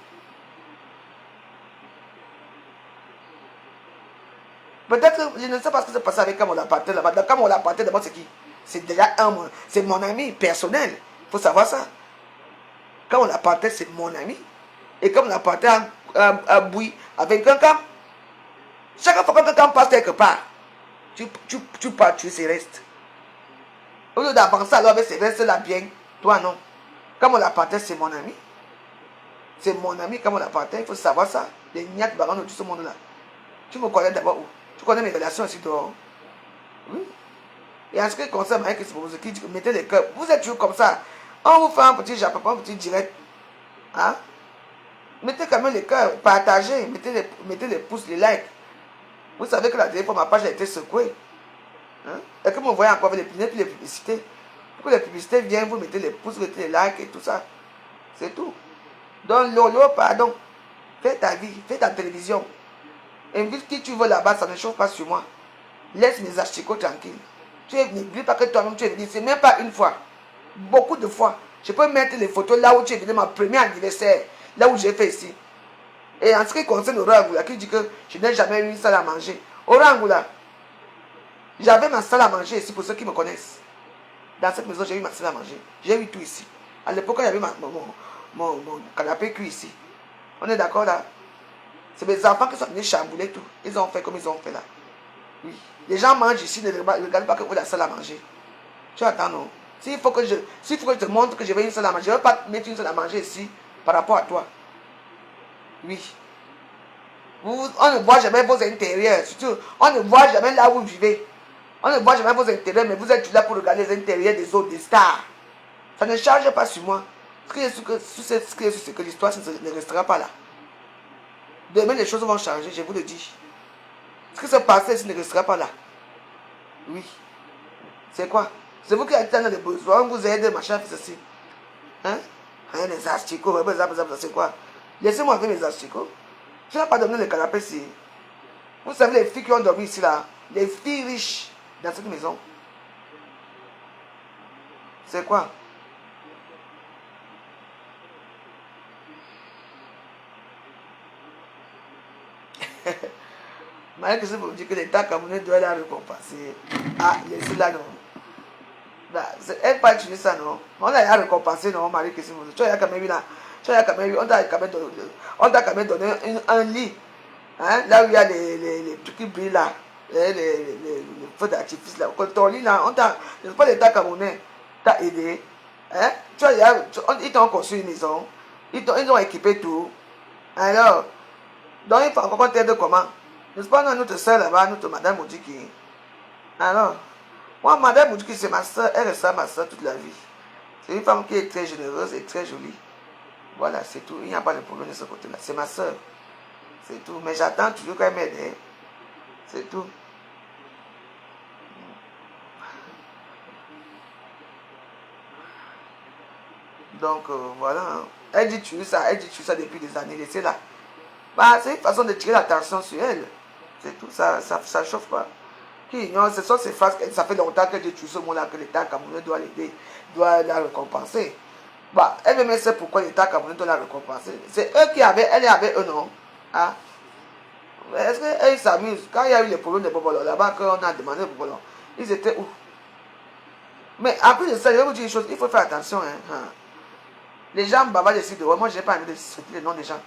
Peut-être, je ne sais pas ce qui s'est passé avec Kamola Paté là-bas. Kamola Paté, d'abord, c'est qui? C'est déjà c'est mon ami personnel. Il faut savoir ça. Quand on l'a parté, c'est mon ami. Et comme on l'a parté à Bouy, avec quelqu'un, chaque fois que quelqu'un passe quelque part, tu pars tuer ses restes. Au lieu d'avancer alors avec ces restes-là bien, toi non. Comme on l'a parté, c'est mon ami. C'est mon ami, comme on l'a parté, il faut savoir ça. Les niaques barons de tout ce monde-là. Tu me connais d'abord où? Tu connais mes relations ici dehors. Oui. Et en ce qui concerne Maïk qui dit que mettez les cœurs, vous êtes toujours comme ça. On vous fait un petit japon, un petit direct. Hein? Mettez quand même les cœurs, partagez, mettez les pouces, les likes. Vous savez que la dernière fois, ma page a été secouée. Hein? Et que vous voyez encore avec les publicités. Pour que les publicités viennent, vous mettez les pouces, vous mettez les likes et tout ça. C'est tout. Donc, Lolo, pardon. Fais ta vie, fais ta télévision. Invite qui tu veux là-bas, ça ne chauffe pas sur moi. Laisse mes asticots tranquilles. N'oublie pas que toi-même tu es venu. C'est même pas une fois. Beaucoup de fois. Je peux mettre les photos là où tu es venu, ma première anniversaire. Là où j'ai fait ici. Et en ce qui concerne Orangula, qui dit que je n'ai jamais eu une salle à manger. Orangula, j'avais ma salle à manger ici pour ceux qui me connaissent. Dans cette maison, j'ai eu ma salle à manger. J'ai eu tout ici. À l'époque, il y avait mon canapé cuit ici. On est d'accord là? C'est mes enfants qui sont venus chambouler tout. Ils ont fait comme ils ont fait là. Oui. Les gens mangent ici, ne regardent pas que vous avez la salle à manger. Tu attends, non? S'il faut que je te montre que je vais une salle à manger, je ne vais pas mettre une salle à manger ici par rapport à toi. Oui. On ne voit jamais vos intérieurs. Surtout, on ne voit jamais là où vous vivez. On ne voit jamais vos intérieurs, mais vous êtes là pour regarder les intérieurs des autres, des stars. Ça ne charge pas sur moi. Ce qui est sûr, c'est que l'histoire ne restera pas là. Demain, les choses vont changer, je vous le dis. Ce qui se passait ici ne restera pas là. Oui. C'est quoi? C'est vous qui êtes dans les besoins, on vous aide, machin, ceci. Hein? Rien, les asticots, c'est quoi? Laissez-moi avec mes asticots. Je n'ai pas donné le canapé ici. Vous savez, les filles qui ont dormi ici, là, les filles riches dans cette maison. C'est quoi? Marie-Christine vous dit que l'État camerounais doit la récompenser. Ah, laissez là, non. Bah, elle pas utiliser ça, non. On a récompensé, non, Marie-Christine. Tu as quand même eu là. Tu as quand même eu, on t'a quand même donné un lit. Hein, là où il y a les trucs qui brillent là. Les feux d'artifice là. Quand ton lit là, c'est pas l'État camerounais t'a aidé. Hein? Tu vois, ils t'ont construit une maison. Ils ont équipé tout. Alors, donc il faut encore qu'on t'aide comment? N'est-ce pas notre soeur là-bas, notre madame Moudjiki? Alors, moi, madame Moudjiki, c'est ma soeur, elle restera ma soeur toute la vie. C'est une femme qui est très généreuse et très jolie. Voilà, c'est tout. Il n'y a pas de problème de ce côté-là. C'est ma soeur. C'est tout. Mais j'attends toujours qu'elle m'aide. Hein. C'est tout. Donc, voilà. Hein. Elle dit tu ça depuis des années. Laissez-la. Bah, c'est une façon de tirer l'attention sur elle. C'est tout. Ça chauffe pas. Qui ignore, ce sont ces phrases, ça fait longtemps que Dieu tue ce monde-là, que l'État camerounais doit l'aider, doit la récompenser. Bah, elle-même sait pourquoi l'État camerounais doit la récompenser. C'est eux qui avaient, elle est avec eux, non? Hein? Est-ce qu'ils s'amusent? Quand il y a eu les problèmes de Bobolo, là-bas, quand on a demandé Bobolo, ils étaient où? Mais en plus de ça, je vais vous dire une chose, il faut faire attention. Hein. Les gens bavardent ici dehors. Moi, je n'ai pas envie de citer le nom des gens.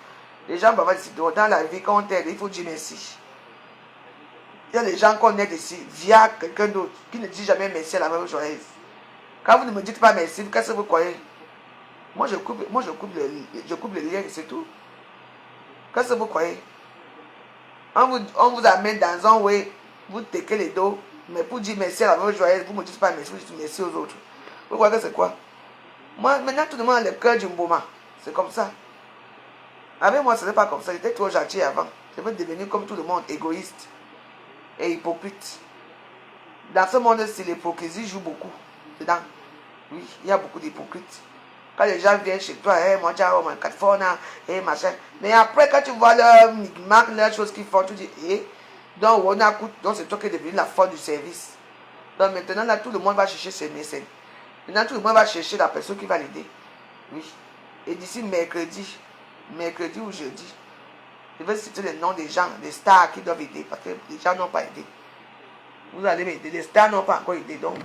Les gens bavardent ici dehors. Dans la vie, quand on t'aide, il faut dire merci. Il y a des gens qu'on aide ici via quelqu'un d'autre qui ne dit jamais merci à la même joyeuse. Quand vous ne me dites pas merci, qu'est-ce que vous croyez? Moi, je coupe le lien et c'est tout. Qu'est-ce que vous croyez? On vous amène dans un way, vous tequez les dos, mais pour dire merci à la même joyeuse, vous ne me dites pas merci, vous dites merci aux autres. Vous croyez que c'est quoi? Moi, maintenant, tout le monde a le cœur du Mboma. C'est comme ça. Avec moi, ce n'est pas comme ça. J'étais trop gentil avant. Je veux devenir comme tout le monde, égoïste et hypocrite. Dans ce monde-ci, l'hypocrisie joue beaucoup dedans. Oui, il y a beaucoup d'hypocrites. Quand les gens viennent chez toi, moi, j'ai un California, machin. Mais après, quand tu vois leur micmac, leurs choses qu'ils font, tu dis, donc, on a coûté, donc c'est toi qui es devenu la force du service. Donc maintenant, là, tout le monde va chercher ses mécènes. Maintenant, tout le monde va chercher la personne qui va l'aider. Oui. Et d'ici mercredi ou jeudi, je vais citer les noms des gens, des stars qui doivent aider, parce que les gens n'ont pas aidé. Vous allez m'aider. Les stars n'ont pas encore aidé, donc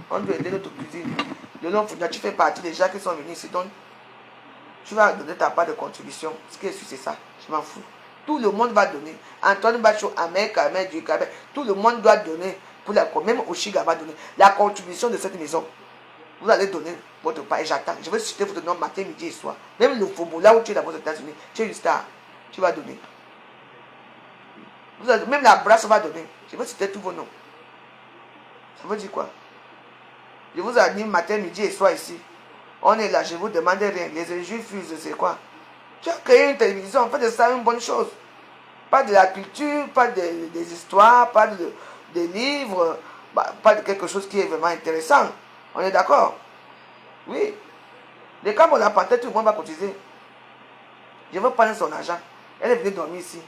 on doit aider notre cuisine. De l'homme, tu fais partie des gens qui sont venus ici, donc tu vas donner ta part de contribution. Ce qui est sûr, c'est ça. Je m'en fous. Tout le monde va donner. Antoine Bachot, Ahmed, Kamer, Dukabe, tout le monde doit donner. Pour même Oshiga va donner la contribution de cette maison. Vous allez donner votre part et j'attends. Je vais citer votre nom matin, midi et soir. Même le Faubourg, là où tu es dans vos États-Unis, tu es une star. Tu vas donner. Même la brasse va donner. Je vais citer tous vos noms. Ça veut dire quoi? Je vous anime matin, midi et soir ici. On est là, je vous demande rien. Les injures fusent, c'est quoi? Tu as créé une télévision, en fait de ça une bonne chose. Pas de la culture, pas des histoires, pas de livres, pas de quelque chose qui est vraiment intéressant. On est d'accord? Oui. Dès quand on l'a parté, tout le monde va cotiser. Je veux prendre son argent. Elle est venue dormir ici.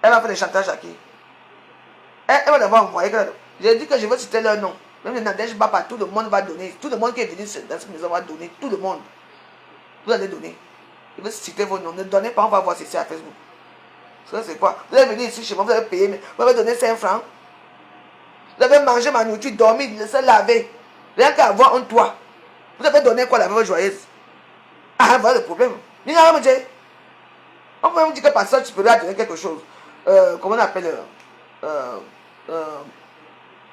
Elle va faire des chantages à qui? Elle va d'abord envoyer. J'ai dit que je veux citer leur nom. Même les Nadège Bapa, tout le monde va donner. Tout le monde qui est venu dans cette maison va donner. Tout le monde. Vous allez donner. Je veux citer vos noms. Ne donnez pas, on va voir si c'est à Facebook. C'est quoi? Vous allez venir ici chez moi, vous allez payer, mais vous allez donner 5 francs. Vous avez mangé ma nourriture, dormi, laissé laver. Rien qu'à avoir un toit. Vous avez donné quoi la veuve joyeuse? Ah, voilà le problème. Il n'y a rien à me dire. On peut me dire que par ça, tu peux lui donner quelque chose. Comment on appelle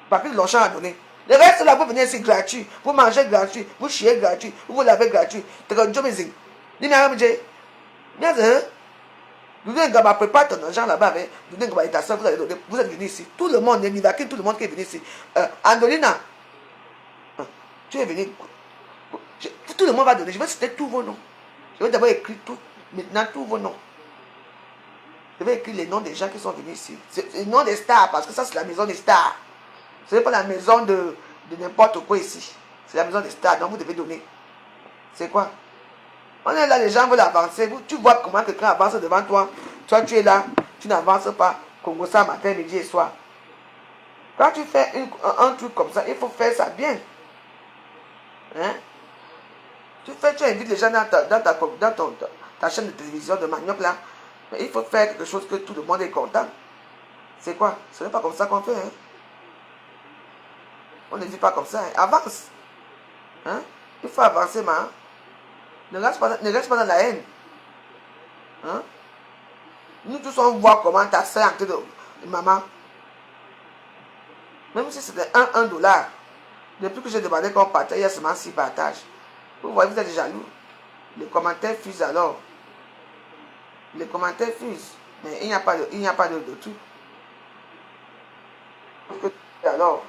Papier de Longchamp à donner. Le reste là, vous venez ici gratuit. Vous mangez gratuit. Vous chiez gratuit. Vous lavez gratuit. C'est comme Joe Mizing. Il n'y a rien à me dire. Bien sûr. Vous prépare ton argent là-bas. Vous allez donner. Vous êtes venu ici. Tout le monde, tout le monde qui est venu ici. Andolina. Tu es venu. Tout le monde va donner. Je vais citer tous vos noms. Je vais d'abord écrire maintenant tous vos noms. Je vais écrire les noms des gens qui sont venus ici. C'est le nom des stars, parce que ça c'est la maison des stars. Ce n'est pas la maison de n'importe quoi ici. C'est la maison des stars, donc vous devez donner. C'est quoi? On est là, les gens veulent avancer. Tu vois comment quelqu'un avance devant toi. Toi tu es là, tu n'avances pas. Congo ça matin, midi et soir. Quand tu fais un truc comme ça, il faut faire ça bien. Hein? Tu invites les gens dans ta chaîne de télévision de manioc là. Mais il faut faire quelque chose que tout le monde est content. C'est quoi? Ce n'est pas comme ça qu'on fait. Hein? On ne vit pas comme ça. Hein? Avance. Hein? Il faut avancer, ma. Ne reste pas dans la haine. Hein? Nous tous, on voit comment ta soeur est en train de maman. Même si c'était $1, depuis que j'ai demandé qu'on partage, il y a seulement 6 partages. Vous voyez, vous êtes jaloux. Les commentaires fusent alors. Les commentaires fusent. Mais il n'y a pas de truc. Alors,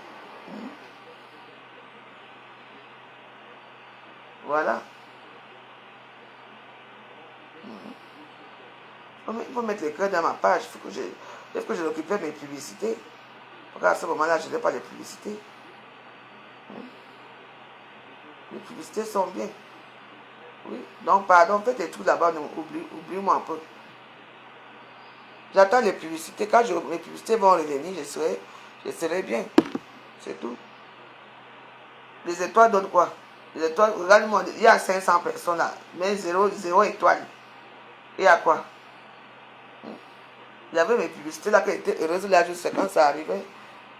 voilà. Il faut mettre les cœurs dans ma page. Il faut que je récupère mes publicités. Parce qu'à ce moment-là, je n'ai pas de publicités. Les publicités sont bien. Oui. Donc, pardon, faites des trucs là-bas. Oublie-moi un peu. J'attends les publicités. Quand mes publicités vont revenir, je serai bien. C'est tout. Les étoiles donnent quoi? Les étoiles, regarde-moi, il y a 500 personnes là. Mais 0 étoile. Et à quoi? Il y avait mes publicités là qui étaient heureuses là, juste quand ça arrivait.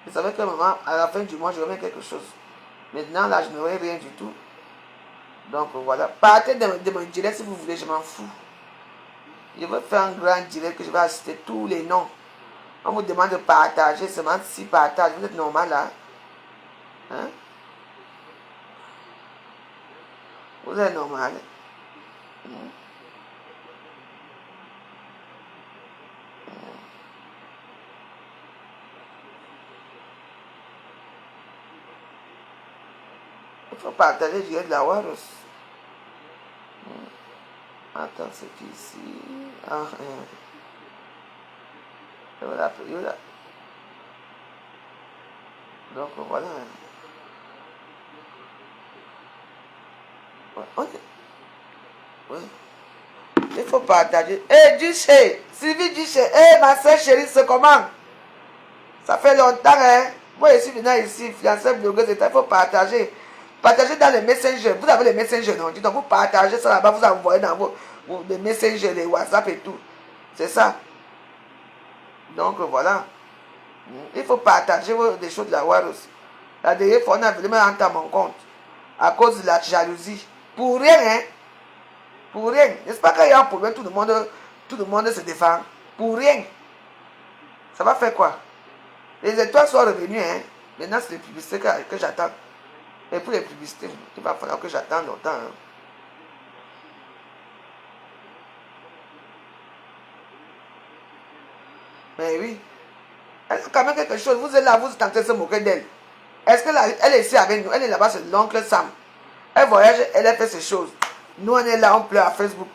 Je savais que maman, à la fin du mois, je remets quelque chose. Maintenant là, je n'aurai rien du tout. Donc voilà. Partez de mon direct si vous voulez, je m'en fous. Je vais faire un grand direct que je vais assister tous les noms. On vous demande de partager, seulement 6 partages. Vous êtes normal là. Hein? Vous êtes normal. Il faut partager direct de la Warus. Attends, c'est qui ici? Ah, voilà. Donc voilà. Oui. Il faut partager. Eh, Duché, Sylvie Duché, ma soeur chérie, c'est comment? Ça fait longtemps, hein? Moi, je suis venu ici, fiancée blogueuse, il faut partager. Partagez dans les messengers. Vous avez les messengers, non? Donc vous partagez ça là-bas, vous envoyez dans les messengers, les WhatsApp et tout. C'est ça. Donc voilà. Il faut partager des choses de la Warus. La dernière fois, on a voulu me rentrer à mon compte. À cause de la jalousie. Pour rien, hein? Pour rien. N'est-ce pas qu'il y a un problème, tout le monde se défend. Pour rien. Ça va faire quoi? Les étoiles sont revenues, hein? Maintenant, c'est les publicités que j'attends. Et pour les publicités, il va falloir que j'attende longtemps. Hein. Mais oui. Elle a quand même quelque chose. Vous êtes là, vous êtes en train de se moquer d'elle. Est-ce qu'elle est ici avec nous? Elle est là-bas, c'est l'oncle Sam. Elle voyage, elle a fait ces choses. Nous, on est là, on pleure à Facebook.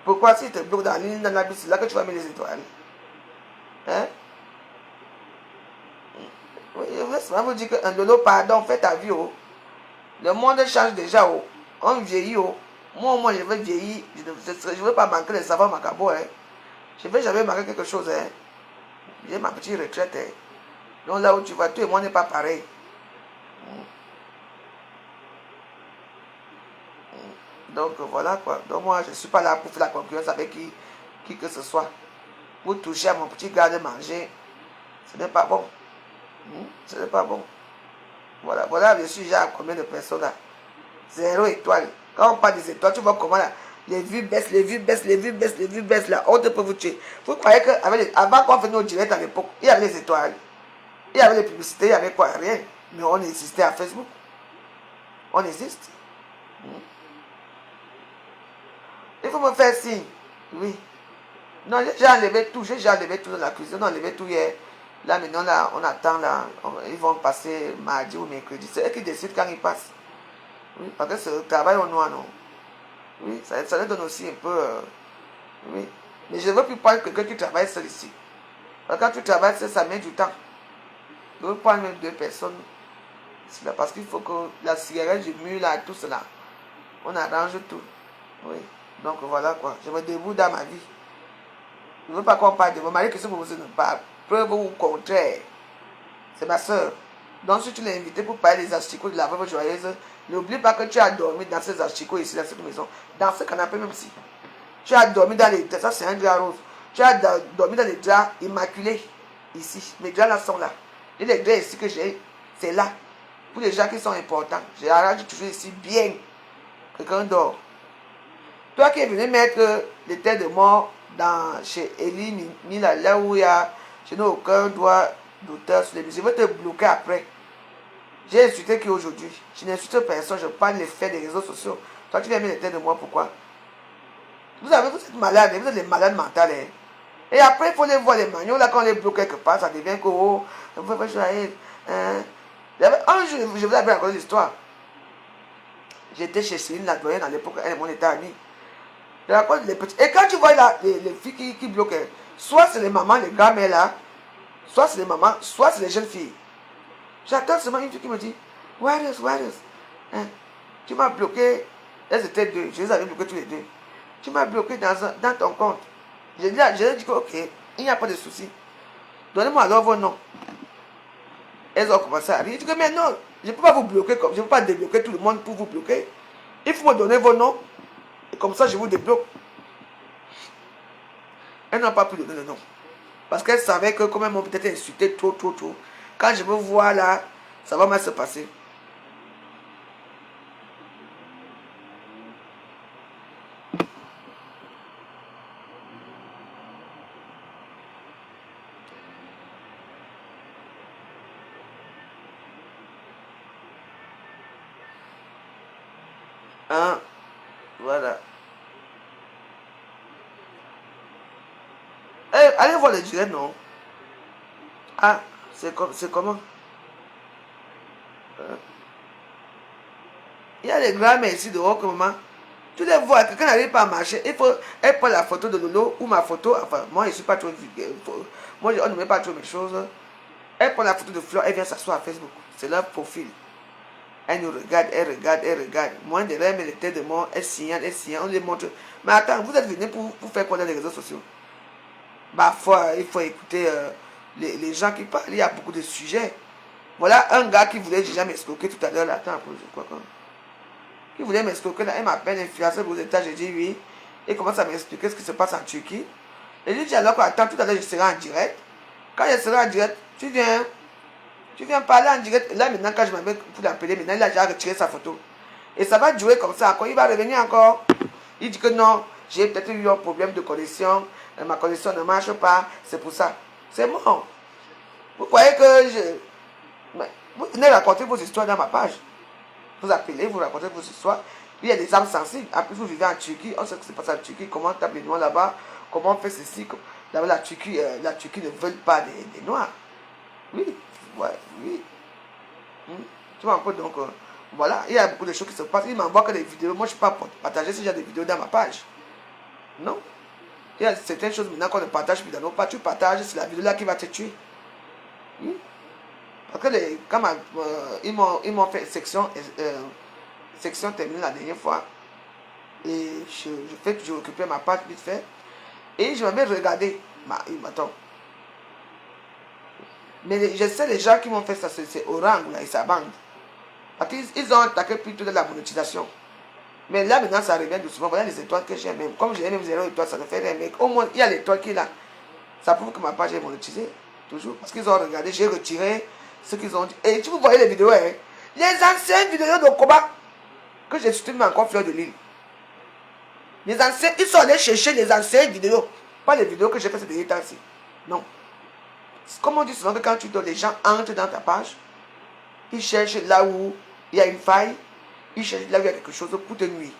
Pourquoi si tu te bloques dans l'île dans la bise, c'est là que tu vas mettre les étoiles? Hein? Oui, je veux seulement vous dire qu'un lolo, pardon, fais ta vie. Oh. Le monde change déjà. Oh. On vieillit. Oh. Moi, je veux vieillir. Je ne veux pas manquer les savants macabo. Hein. Je ne veux jamais manquer quelque chose. Hein. J'ai ma petite retraite. Hein. Donc là où tu vas, tout et moi n'est pas pareil. Donc voilà quoi. Donc moi, je ne suis pas là pour faire la concurrence avec qui que ce soit. Pour toucher à mon petit gars de manger, ce n'est pas bon. Ce n'est pas bon. Voilà, je suis déjà à combien de personnes là? 0 étoile. Quand on parle des étoiles, tu vois comment là, les vues baissent là. On peut vous tuer. Vous croyez qu'avant qu'on faisait nos directs à l'époque, il y avait les étoiles. Il y avait les publicités, il y avait quoi? Rien. Mais on existait à Facebook. On existe. Il faut me faire signe. Oui. Non, j'ai enlevé tout dans la cuisine. On a enlevé tout hier. Là, maintenant, là, on attend, là. Ils vont passer mardi ou mercredi. C'est eux qui décident quand ils passent. Oui, parce que c'est le travail au noir, non. Oui, ça leur donne aussi un peu... oui. Mais je ne veux plus prendre quelqu'un qui travaille seul ici. Parce que quand tu travailles seul, ça met du temps. Je veux prendre même 2 personnes. C'est là parce qu'il faut que la cigarette, du mur, là, tout cela. On arrange tout. Oui. Donc voilà quoi. Je me débrouille dans ma vie. Je ne veux pas qu'on parle de mon mari que si vous ne parlez. Preuve ou contraire. C'est ma soeur. Donc si tu l'as invité pour parler des asticots de la veuve joyeuse, n'oublie pas que tu as dormi dans ces asticots ici, dans cette maison. Dans ce canapé même si. Tu as dormi dans les têtes. Ça c'est un drap rose. Tu as dormi dans les draps immaculés ici. Mes draps là sont là. Et les draps ici que j'ai, c'est là. Pour les gens qui sont importants. J'ai arrangé toujours ici bien. Quelqu'un dort. Toi qui es venu mettre les têtes de mort chez Eli Mila, là où il y a, je n'ai aucun droit d'auteur sur les musiques. Je vais te bloquer après. J'ai insulté qui aujourd'hui? Je n'insulte personne, je parle les faits des réseaux sociaux. Toi tu viens mettre les têtes de moi, pourquoi? Vous êtes malades, vous êtes des malades mentales. Hein? Et après, il faut les voir, les manuels, là, quand on les bloque quelque part, ça devient que, oh, on peut pas choisir. Un jour, je vous avais raconté l'histoire. J'étais chez Céline, la doyenne, à l'époque, elle et mon état ami. Je raconte les petits. Et quand tu vois là, les filles qui bloquent, soit c'est les mamans, les gars-mères là, soit c'est les mamans, soit c'est les jeunes filles. J'attends seulement une fille qui me dit, where is, hein? Tu m'as bloqué, elles étaient deux, je les avais bloqués tous les deux. Tu m'as bloqué dans ton compte. Je lui ai dit que, ok, il n'y a pas de souci. Donnez-moi alors vos noms. Elles ont commencé à rire. Je dis que, mais non, je ne peux pas vous bloquer, je ne peux pas débloquer tout le monde pour vous bloquer. Il faut me donner vos noms. Et comme ça, je vous débloque. Elles n'ont pas pu donner le nom. Parce qu'elles savaient que, comme elles m'ont peut-être insulté trop. Quand je me vois là, ça va mal se passer. Hein? Voilà. Allez voir le direct, non? Ah, c'est comment? Il y a les grands ici dehors que maman. Tu les vois, quelqu'un n'arrive pas à marcher. Elle prend la photo de Lolo ou ma photo. Enfin, moi, je ne suis pas trop. Moi, on ne met pas trop mes choses. Elle prend la photo de Fleur, elle vient s'asseoir à Facebook. C'est leur profil. Elle nous regarde, elle regarde. Moi, derrière, elle met les têtes de mort, elle signale, on les montre. Mais attends, vous êtes venus pour faire quoi dans les réseaux sociaux? Bah, il faut écouter les gens qui parlent. Il y a beaucoup de sujets. Voilà un gars qui voulait déjà m'escroquer tout à l'heure. Attends, je crois que. Qui voulait m'escroquer là, elle m'appelle influenceur aux États, j'ai dit oui. Et commence à m'expliquer ce qui se passe en Turquie. Et je dis alors attends, tout à l'heure je serai en direct. Quand je serai en direct, tu viens parler en direct. Et là maintenant quand je m'appelle pour l'appeler, maintenant il a déjà retiré sa photo. Et ça va durer comme ça encore, il va revenir encore. Il dit que non, j'ai peut-être eu un problème de connexion, ma connexion ne marche pas, c'est pour ça. C'est bon. Vous croyez que vous venez raconter vos histoires dans ma page. Vous appelez, vous racontez vos histoires. Il y a des âmes sensibles. En plus, vous vivez en Turquie. On sait ce qui se passe en Turquie. Comment on tape les noirs là-bas. Comment on fait ceci. Là-bas, la Turquie ne veut pas des noirs. Oui. Ouais, oui. Tu vois un peu, donc, voilà. Il y a beaucoup de choses qui se passent. Il m'envoie que des vidéos. Moi, je ne peux pas partager si j'ai des vidéos dans ma page. Non. Il y a certaines choses maintenant qu'on ne partage plus dans nos pages. Tu partages, c'est la vidéo là qui va te tuer. Parce que quand ils m'ont fait section terminée la dernière fois. Et j'ai occupé ma page vite fait. Et je m'avais regardé. Attends. Mais je sais les gens qui m'ont fait ça, c'est Orange là, et sa bande. Parce qu'ils ont attaqué plutôt de la monétisation. Mais là maintenant ça revient doucement. Voilà les étoiles que j'ai même. Comme j'ai même 0 étoiles, ça ne fait rien. Mais au moins il y a l'étoile qui est là. Ça prouve que ma page est monétisée. Toujours. Parce qu'ils ont regardé, j'ai retiré ce qu'ils ont dit. Et tu vous voyez les vidéos, hein? Les anciennes vidéos de combat que j'ai soutenu encore Fleur de Lille. Les anciens, ils sont allés chercher les anciennes vidéos. Pas les vidéos que j'ai fait ces derniers temps-ci. Non. Comme on dit souvent que quand tu donnes, les gens entrent dans ta page. Ils cherchent là où il y a une faille. Ils cherchent là où il y a quelque chose pour te nuire.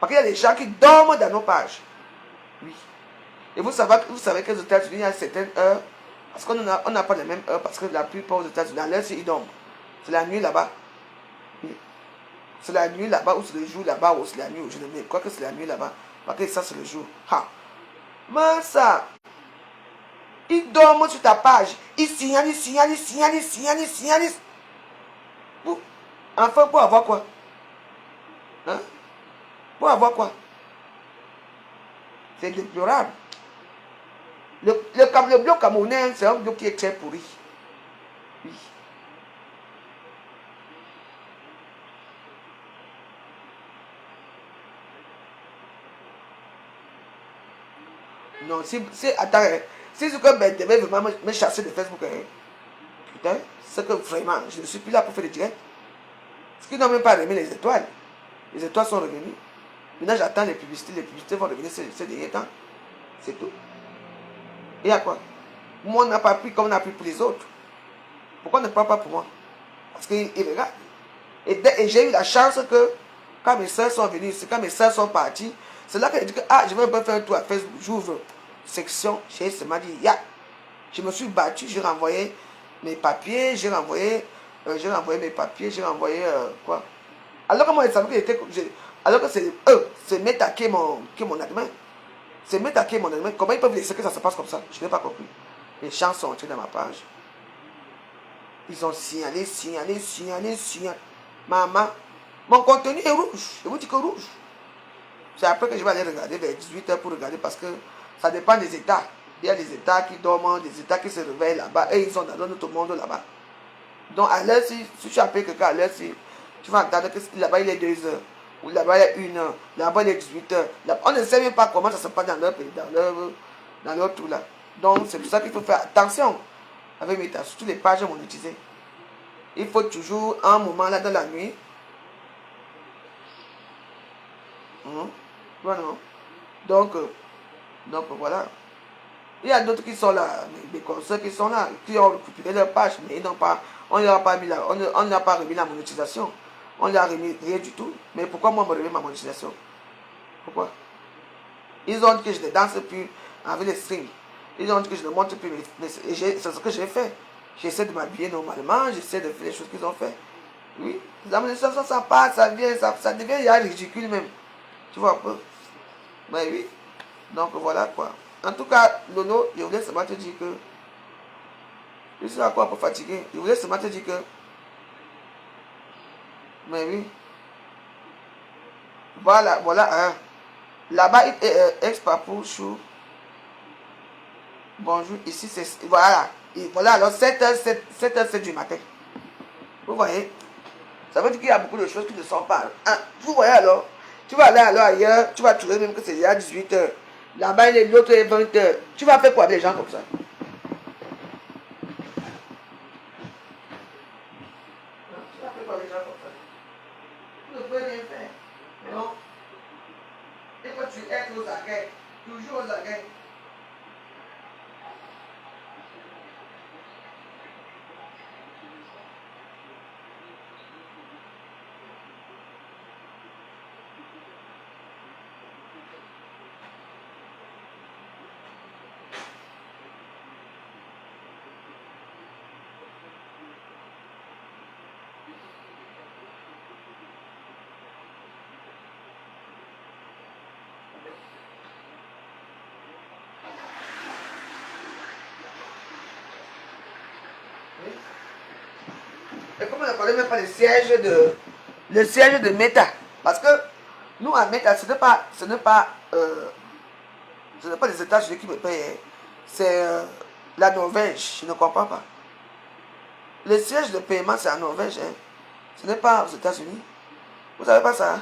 Parce qu'il y a des gens qui dorment dans nos pages. Oui. Et vous savez que aux États-Unis, il y a certaines heures. Parce qu'on n'a pas les mêmes heures. Parce que la plupart aux États-Unis, à l'heure, ils dorment. C'est la nuit là-bas. Oui. C'est la nuit là-bas ou c'est le jour là-bas ou c'est la nuit. Je ne crois que c'est la nuit là-bas. Parce que ça, c'est le jour. Ha. Mais ça. Ils dorment sur ta page. Ils signalent. Enfin, pour avoir quoi? Hein? Pour avoir quoi? C'est déplorable. Le bloc camerounais, c'est un bloc qui est très pourri. Oui. Non, attends, si Zuckerberg devait vraiment me chasser de Facebook, putain, c'est que vraiment, je ne suis plus là pour faire des directs. Parce qu'ils n'ont même pas remis les étoiles. Les étoiles sont revenues. Maintenant, j'attends les publicités vont revenir ces derniers temps. C'est tout. Et à quoi? Moi, on n'a pas pris comme on a pris pour les autres. Pourquoi on ne prend pas pour moi? Parce qu'ils regardent. Et j'ai eu la chance que, quand mes soeurs sont venues ici, quand mes soeurs sont parties, c'est là que j'ai dit que, je vais un peu faire un tour à Facebook, j'ouvre section, j'ai seulement dit, je me suis battu, j'ai renvoyé mes papiers, j'ai renvoyé mes papiers, j'ai renvoyé quoi? Alors que moi, je savais que alors que c'est eux, c'est Meta qui est mon admin. C'est Meta qui est mon admin. Comment ils peuvent laisser que ça se passe comme ça? Je n'ai pas compris. Les gens sont entrés dans ma page. Ils ont signalé. Maman, mon contenu est rouge. Je vous dis que rouge. C'est après que je vais aller regarder vers 18h pour regarder parce que ça dépend des États. Il y a des États qui dorment, des États qui se réveillent là-bas et ils sont dans notre monde là-bas. Donc à l'heure, si tu appelles quelqu'un à l'heure, tu vas entendre que là-bas il est 2h, ou là-bas il est 1h, là-bas il est 18h. On ne sait même pas comment ça se passe dans leur pays, dans leur tout là. Donc c'est pour ça qu'il faut faire attention avec Meta, surtout les pages monétisées. Il faut toujours un moment là dans la nuit. Voilà. Donc voilà. Il y a d'autres qui sont là, des concerts qui sont là, qui ont récupéré leur page, mais ils n'ont pas, on n'a pas remis la monétisation. On n'a remis rien du tout. Mais pourquoi moi me remet ma monétisation? Pourquoi? Ils ont dit que je ne danse plus avec les strings. Ils ont dit que je ne montre plus. C'est ce que j'ai fait. J'essaie de m'habiller normalement, j'essaie de faire les choses qu'ils ont fait. Oui, la monétisation, ça passe, ça vient, ça devient ridicule même. Tu vois un peu? Ben oui. Donc voilà quoi. En tout cas, Lolo, je voulais seulement te dire que je suis encore un peu fatigué. Je voulais seulement te dire que mais oui. Voilà. Là-bas, ex-papou, chou. Bonjour, ici c'est. Voilà. Et voilà, alors 7h07 du matin. Vous voyez? Ça veut dire qu'il y a beaucoup de choses qui ne sont pas. Vous voyez alors? Tu vas aller alors ailleurs, tu vas trouver même que c'est déjà 18h. Là-bas, l'autre est 20h. Tu vas faire quoi avec les gens comme ça? Tu vas faire quoi avec les gens comme ça? Tu ne peux rien faire. Non? Il faut tu être aux aguets. Toujours aux aguets. Et comme on ne connaît même pas le siège de Meta. Parce que nous à Meta, ce n'est pas les États-Unis qui me payent. C'est la Norvège. Je ne comprends pas. Le siège de paiement, c'est en Norvège. Ce n'est pas aux États-Unis. Vous ne savez pas ça?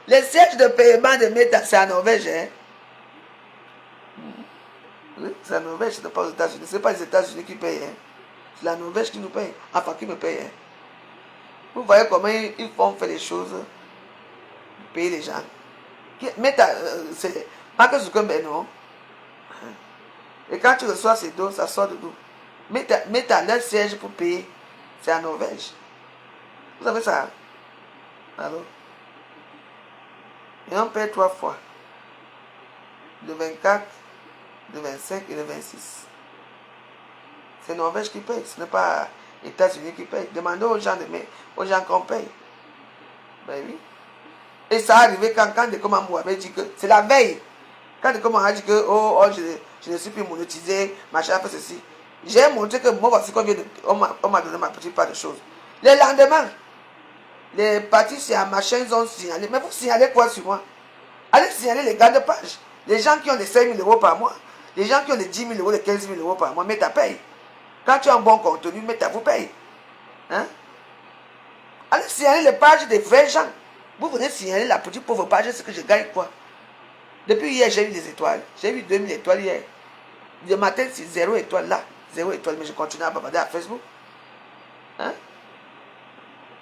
Le siège de paiement de Meta, c'est en Norvège. Oui, c'est en Norvège, ce n'est pas aux États-Unis. Ce n'est pas les États-Unis qui payent. C'est la Norvège qui nous paye. Enfin, qui me paye. Vous voyez comment ils font faire les choses. Payer les gens. Meta, c'est pas que Zuckerberg, non. Et quand tu reçois ces dons, ça sort de d'où? Meta, leur siège pour payer, c'est en Norvège. Vous savez ça? Alors. Et on paye 3 fois. Le 24, le 25 et le 26. C'est Norvège qui paye, ce n'est pas les États-Unis qui payent. Demandez aux gens qu'on paye. Ben oui. Et ça arrivé quand Dekomambo avait dit que c'est la veille. Quand Dekomambo a dit que je ne suis plus monétisé, machin, fait ceci. J'ai montré que moi, voici on m'a donné ma petite part de choses. Le lendemain, les partis sur machin, ils ont signalé. Mais vous signalez quoi sur moi? Allez signaler les gars de page. Les gens qui ont des 5 000 euros par mois. Les gens qui ont des 10 000 euros, des 15 000 euros par mois, mais tu payes. Quand tu as un bon contenu, Meta vous paye. Allez signaler les pages des vrais gens. Vous venez signaler la petite pauvre page, c'est que je gagne quoi? Depuis hier, j'ai eu des étoiles. J'ai eu 2000 étoiles hier. Le matin, c'est 0 étoile là. 0 étoile, mais je continue à bavarder à Facebook. Hein?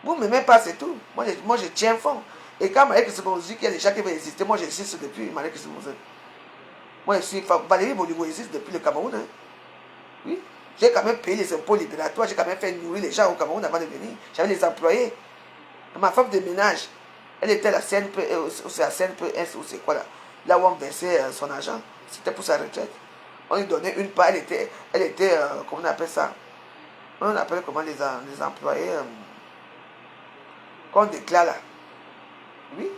Vous ne m'aimez pas, c'est tout. Moi, je tiens fond. Et quand Marie Christophe dit qu'il y a des gens qui veulent exister, moi, j'existe depuis Marie Christophe. Moi, je suis Valérie Boligo existe depuis le Cameroun. Hein? Oui. J'ai quand même payé les impôts libératoires. J'ai quand même fait nourrir les gens au Cameroun avant de venir. J'avais les employés. Ma femme de ménage, elle était à la CNP, c'est la CNPS ou c'est quoi là? Là où on versait son argent. C'était pour sa retraite. On lui donnait une part. Elle était comment on appelle ça? On appelle comment les employés qu'on déclare là. Oui.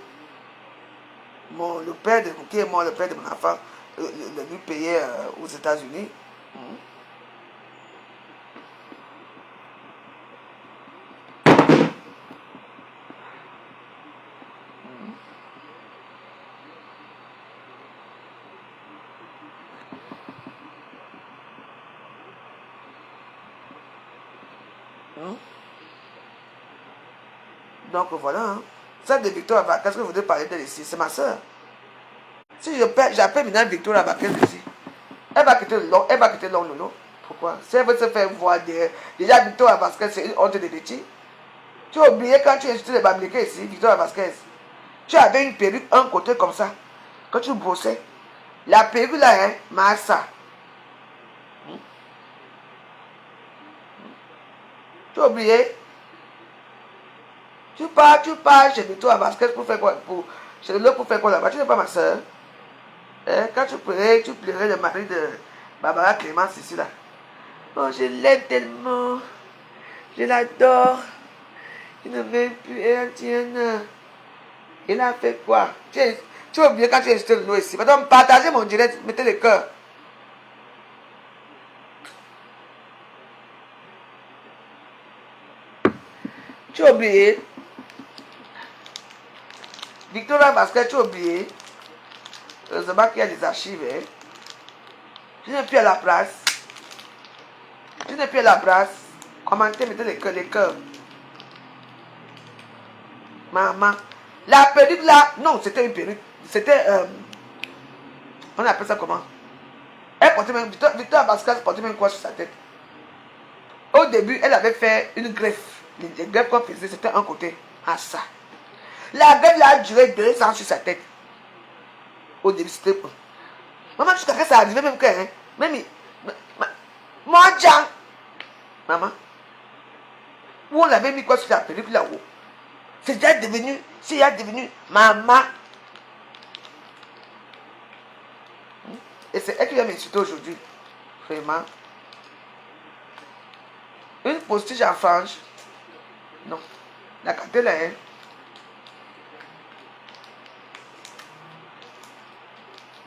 Le père qui est mort, le père de mon enfant, lui payait aux États-Unis. Donc voilà. Hein. Celle de Victor Abba, qu'est-ce que vous voulez parler d'elle ici? C'est ma soeur. Si j'appelle maintenant Victor Abba, ici, elle va quitter Lolo. Pourquoi? Si elle veut se faire voir déjà Victor Abba, c'est une honte de métier. Tu as oublié quand tu es insulté les Bamileke ici, Victor Vasquez. Tu avais une perruque, un côté comme ça. Quand tu bossais. La perruque là, hein, Massa. Tu as oublié? Tu pars chez Victor Vasquez pour faire quoi? Chez l'autre pour faire quoi là-bas? Tu n'es pas ma soeur. Hein? Quand tu pleurais le mari de Barbara Clémence ici là. Oh, je l'aime tellement. Je l'adore. Il ne veut plus, elle tienne. Il a fait quoi? Tu as oublié quand tu es jeté le nom ici. Maintenant, partagez mon direct, mettez le cœur. Tu as oublié. Victoria Vasquez, tu as oublié. Heureusement qu'il y a des archives. Hein. Tu n'es plus à la place. Tu n'es plus à la place. Commentez, mettez les cœurs. Maman. La perruque là, non, c'était une perruque. C'était, on appelle ça comment? Elle portait même, Victor Vasquez portait même quoi sur sa tête? Au début, elle avait fait une greffe. Les greffes qu'on faisait, c'était un côté. Ah ça. La greffe là a duré 2 ans sur sa tête. Au début, c'était... Maman, jusqu'à quand ça arrivait même que... Hein, même... Moi, Jean. Maman. Où on l'avait mis quoi sur la perruque là-haut? C'est déjà devenu maman. Et c'est elle qui vient m'insulter aujourd'hui. Vraiment. Une postiche en frange. Non. La carte là, hein.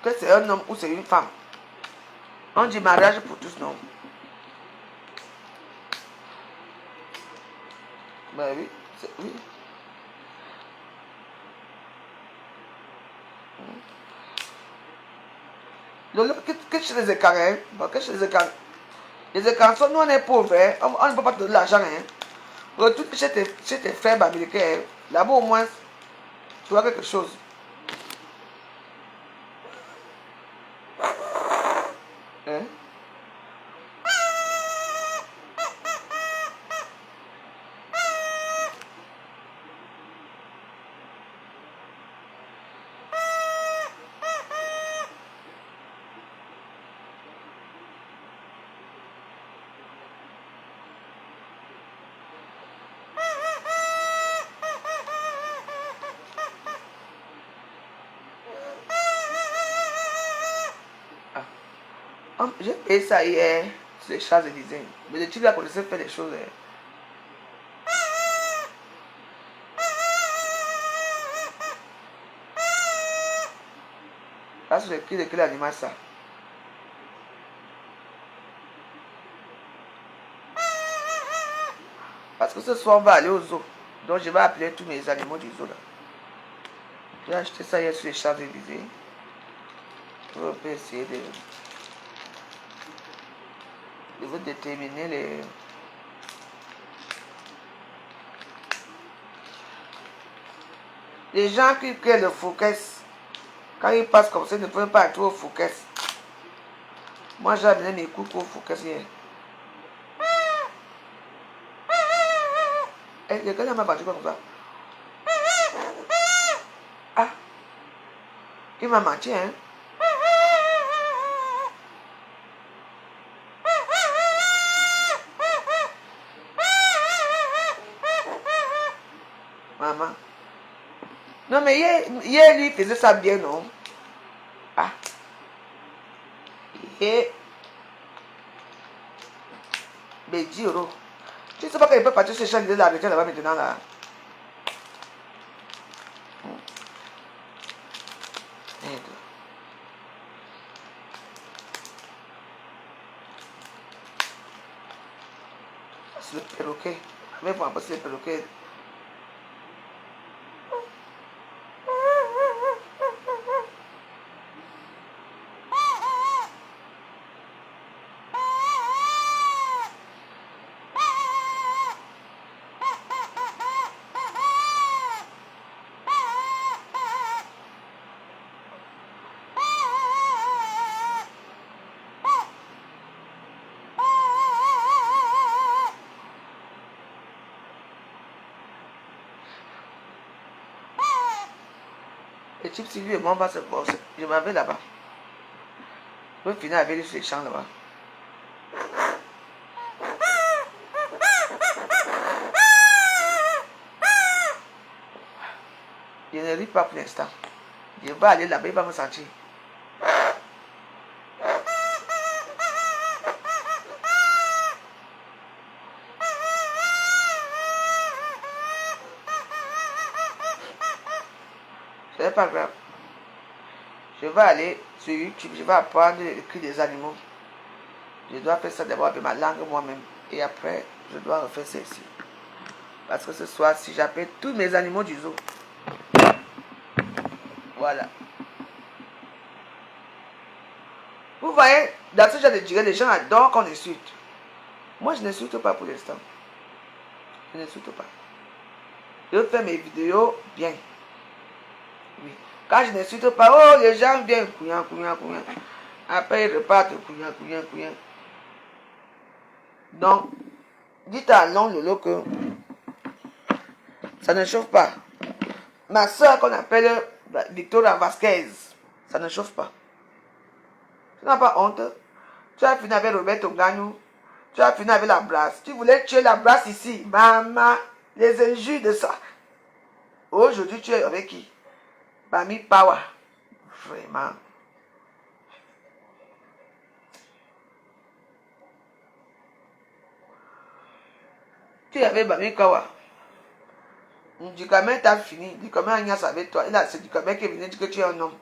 Que c'est un homme ou c'est une femme. On dit mariage pour tous, non. Ben oui. Oui. Que chez les écarts, hein? Bon, que chez les écarts. Les écarts, nous on est pauvres, hein? On ne peut pas te donner l'argent, hein? Retourne chez tes frères américains, hein? Là-bas au moins, tu vois quelque chose. Hein? J'ai payé ça hier sur les Champs-Élysées. Mais le type là connaissait faire des choses. Hein. Là, sur le prix de quel animal ça? Parce que ce soir, on va aller au zoo. Donc, je vais appeler tous mes animaux du zoo là. J'ai acheté ça hier sur les Champs-Élysées. On peut essayer de vous déterminer les gens qui créent le focus. Quand il passe comme ça, il ne peut pas être au focus. Moi, j'ai amené mes coups au focus hier. Et quelqu'un m'a battu comme ça. Ah, il m'a menti, hein. Maman. Non, mais hier lui, il faisait ça bien, non? Ah. Et. Mais dis, Oro. Tu ne sais pas qu'il peut partir se changer de la là-bas maintenant, là. Merde. C'est le perroquet. Mais bon, c'est le perroquet. Le type, si lui et moi, on va se forcer. Je m'en vais là-bas. Je vais finir avec lui sur les champs là-bas. Je ne ris pas pour l'instant. Je vais aller là-bas, il va me sentir. Ce n'est pas grave. Je vais aller sur YouTube, je vais apprendre le cri des animaux. Je dois faire ça d'abord avec ma langue moi-même. Et après, je dois refaire ça ici. Parce que ce soir, si j'appelle tous mes animaux du zoo. Voilà. Vous voyez, dans ce genre de durée, les gens adorent qu'on insulte. Moi, je n'insulte pas pour l'instant. Je n'insulte pas. Je fais mes vidéos bien. Oui. Quand je n'insulte pas, oh, les gens viennent, couillant. Après, ils repartent, couillant. Donc, dites à Long Lolo que ça ne chauffe pas. Ma soeur qu'on appelle Victoria Vasquez, ça ne chauffe pas. Tu n'as pas honte. Tu as fini avec Roberto Gagnou. Tu as fini avec la brasse. Tu voulais tuer la brasse ici. Maman, les injures de ça. Aujourd'hui, tu es avec qui? Bami Power. Vraiment. Tu es avec Bami Kawa. Dukamé t'a fini. Dukamé a niasse avec toi. C'est Dukamé qui est venu dire que tu es un homme.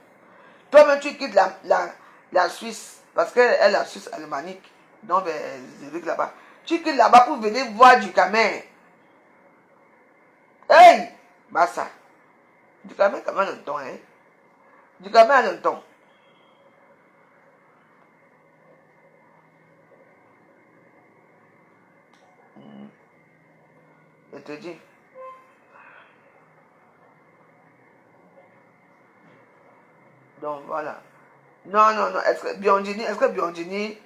Toi-même, tu quittes la Suisse. Parce qu'elle est la Suisse alémanique. Donc, Zurich là-bas. Tu quittes là-bas pour venir voir Dukamé. Hey! Bassa. Dukamé, quand même, un ton, hein. Dukamé a un ton. Je te dis. Donc voilà. Non. Est-ce que Biondini.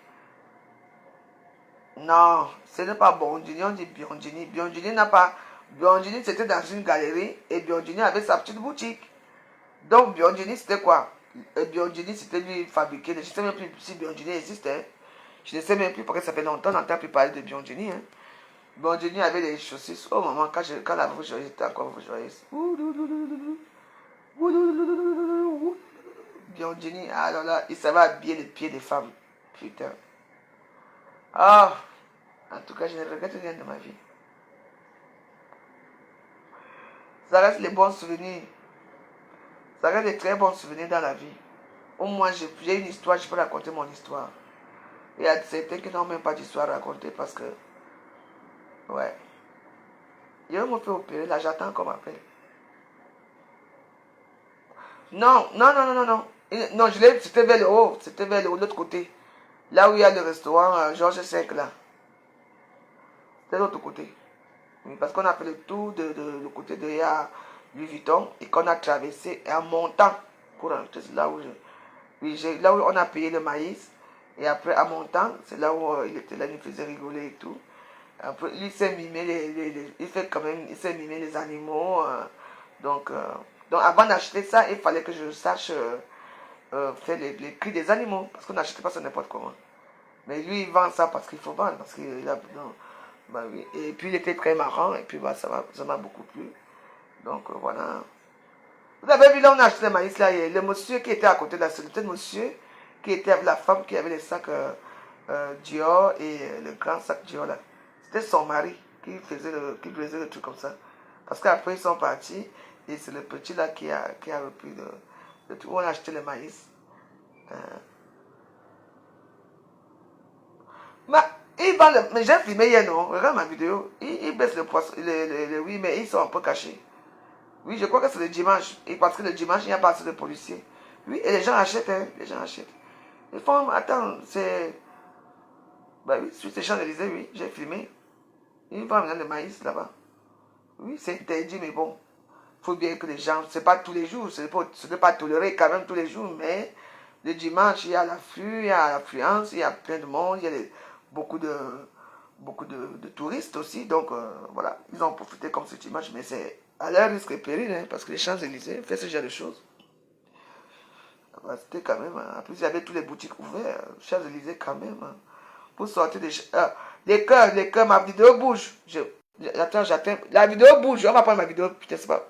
Non, ce n'est pas Biondini, on dit Biondini. Biondini n'a pas. Biondini c'était dans une galerie et Biondini avait sa petite boutique. Donc Biondini c'était quoi? Biondini c'était lui fabriquer. Je ne sais même plus si Biondini existait. Je ne sais même plus parce que ça fait longtemps qu'on n'entend plus parler de Biondini. Hein. Biondini avait des chaussures. Oh maman, quand la vous joyeuse, j'étais encore vous joyeuse. Biondini, alors là, il savait habiller les pieds des femmes. Putain. Ah, en tout cas, je ne regrette rien de ma vie. Ça reste les bons souvenirs. Ça reste des très bons souvenirs dans la vie. Au moins, j'ai une histoire, je peux raconter mon histoire. Il y a certains qui n'ont même pas d'histoire à raconter parce que... Ouais. Je me fais opérer, là, j'attends qu'on m'appelle. Non. Non, c'était vers le haut. C'était vers le haut, de l'autre côté. Là où il y a le restaurant Georges V, là. C'était de l'autre côté. Oui, parce qu'on a fait le tour de le côté de Louis Vuitton et qu'on a traversé et en montant courant. C'est là où, là où on a payé le maïs. Et après, à mon temps, c'est là où il était là, il me faisait rigoler et tout. Après, lui, il s'est mimé, il fait quand même, il s'est mimé les animaux. Donc, avant d'acheter ça, il fallait que je sache faire les cris des animaux. Parce qu'on n'achetait pas ça n'importe comment. Mais lui, il vend ça parce qu'il faut vendre. Parce qu'il a, non, bah oui. Et puis, il était très marrant. Et puis, bah, ça m'a beaucoup plu. Donc, voilà. Vous avez vu là, on a acheté le maïs là. Et le monsieur qui était à côté de la solitaire, le monsieur qui était avec la femme qui avait les sacs Dior et le grand sac Dior là. C'était son mari qui faisait le truc comme ça. Parce qu'après, ils sont partis. Et c'est le petit là qui a repris le truc. On a acheté le maïs. Mais j'ai filmé hier, non? Regarde ma vidéo. Ils baissent le poisson. Oui, mais ils sont un peu cachés. Oui, je crois que c'est le dimanche. Et parce que le dimanche, il n'y a pas assez de policiers. Oui, et les gens achètent, hein. Les gens achètent. Ils font, attends, c'est... Bah oui, sur ces Champs-Élysées, oui, j'ai filmé. Ils vendent maintenant le maïs là-bas. Oui, c'est interdit, mais bon. Il faut bien que les gens, c'est pas tous les jours, ce n'est pas toléré quand même tous les jours, mais le dimanche, il y a l'afflux, il y a l'affluence, il y a plein de monde, il y a beaucoup de touristes aussi, donc voilà, ils ont profité comme ce dimanche, mais c'est à leur risque et péril, hein, parce que les Champs-Élysées font ce genre de choses. C'était quand même, en plus il y avait toutes les boutiques ouvertes, Champs-Élysées quand même, hein, pour sortir les cœurs, ma vidéo bouge, j'attends, la vidéo bouge, on va prendre ma vidéo, putain, c'est pas...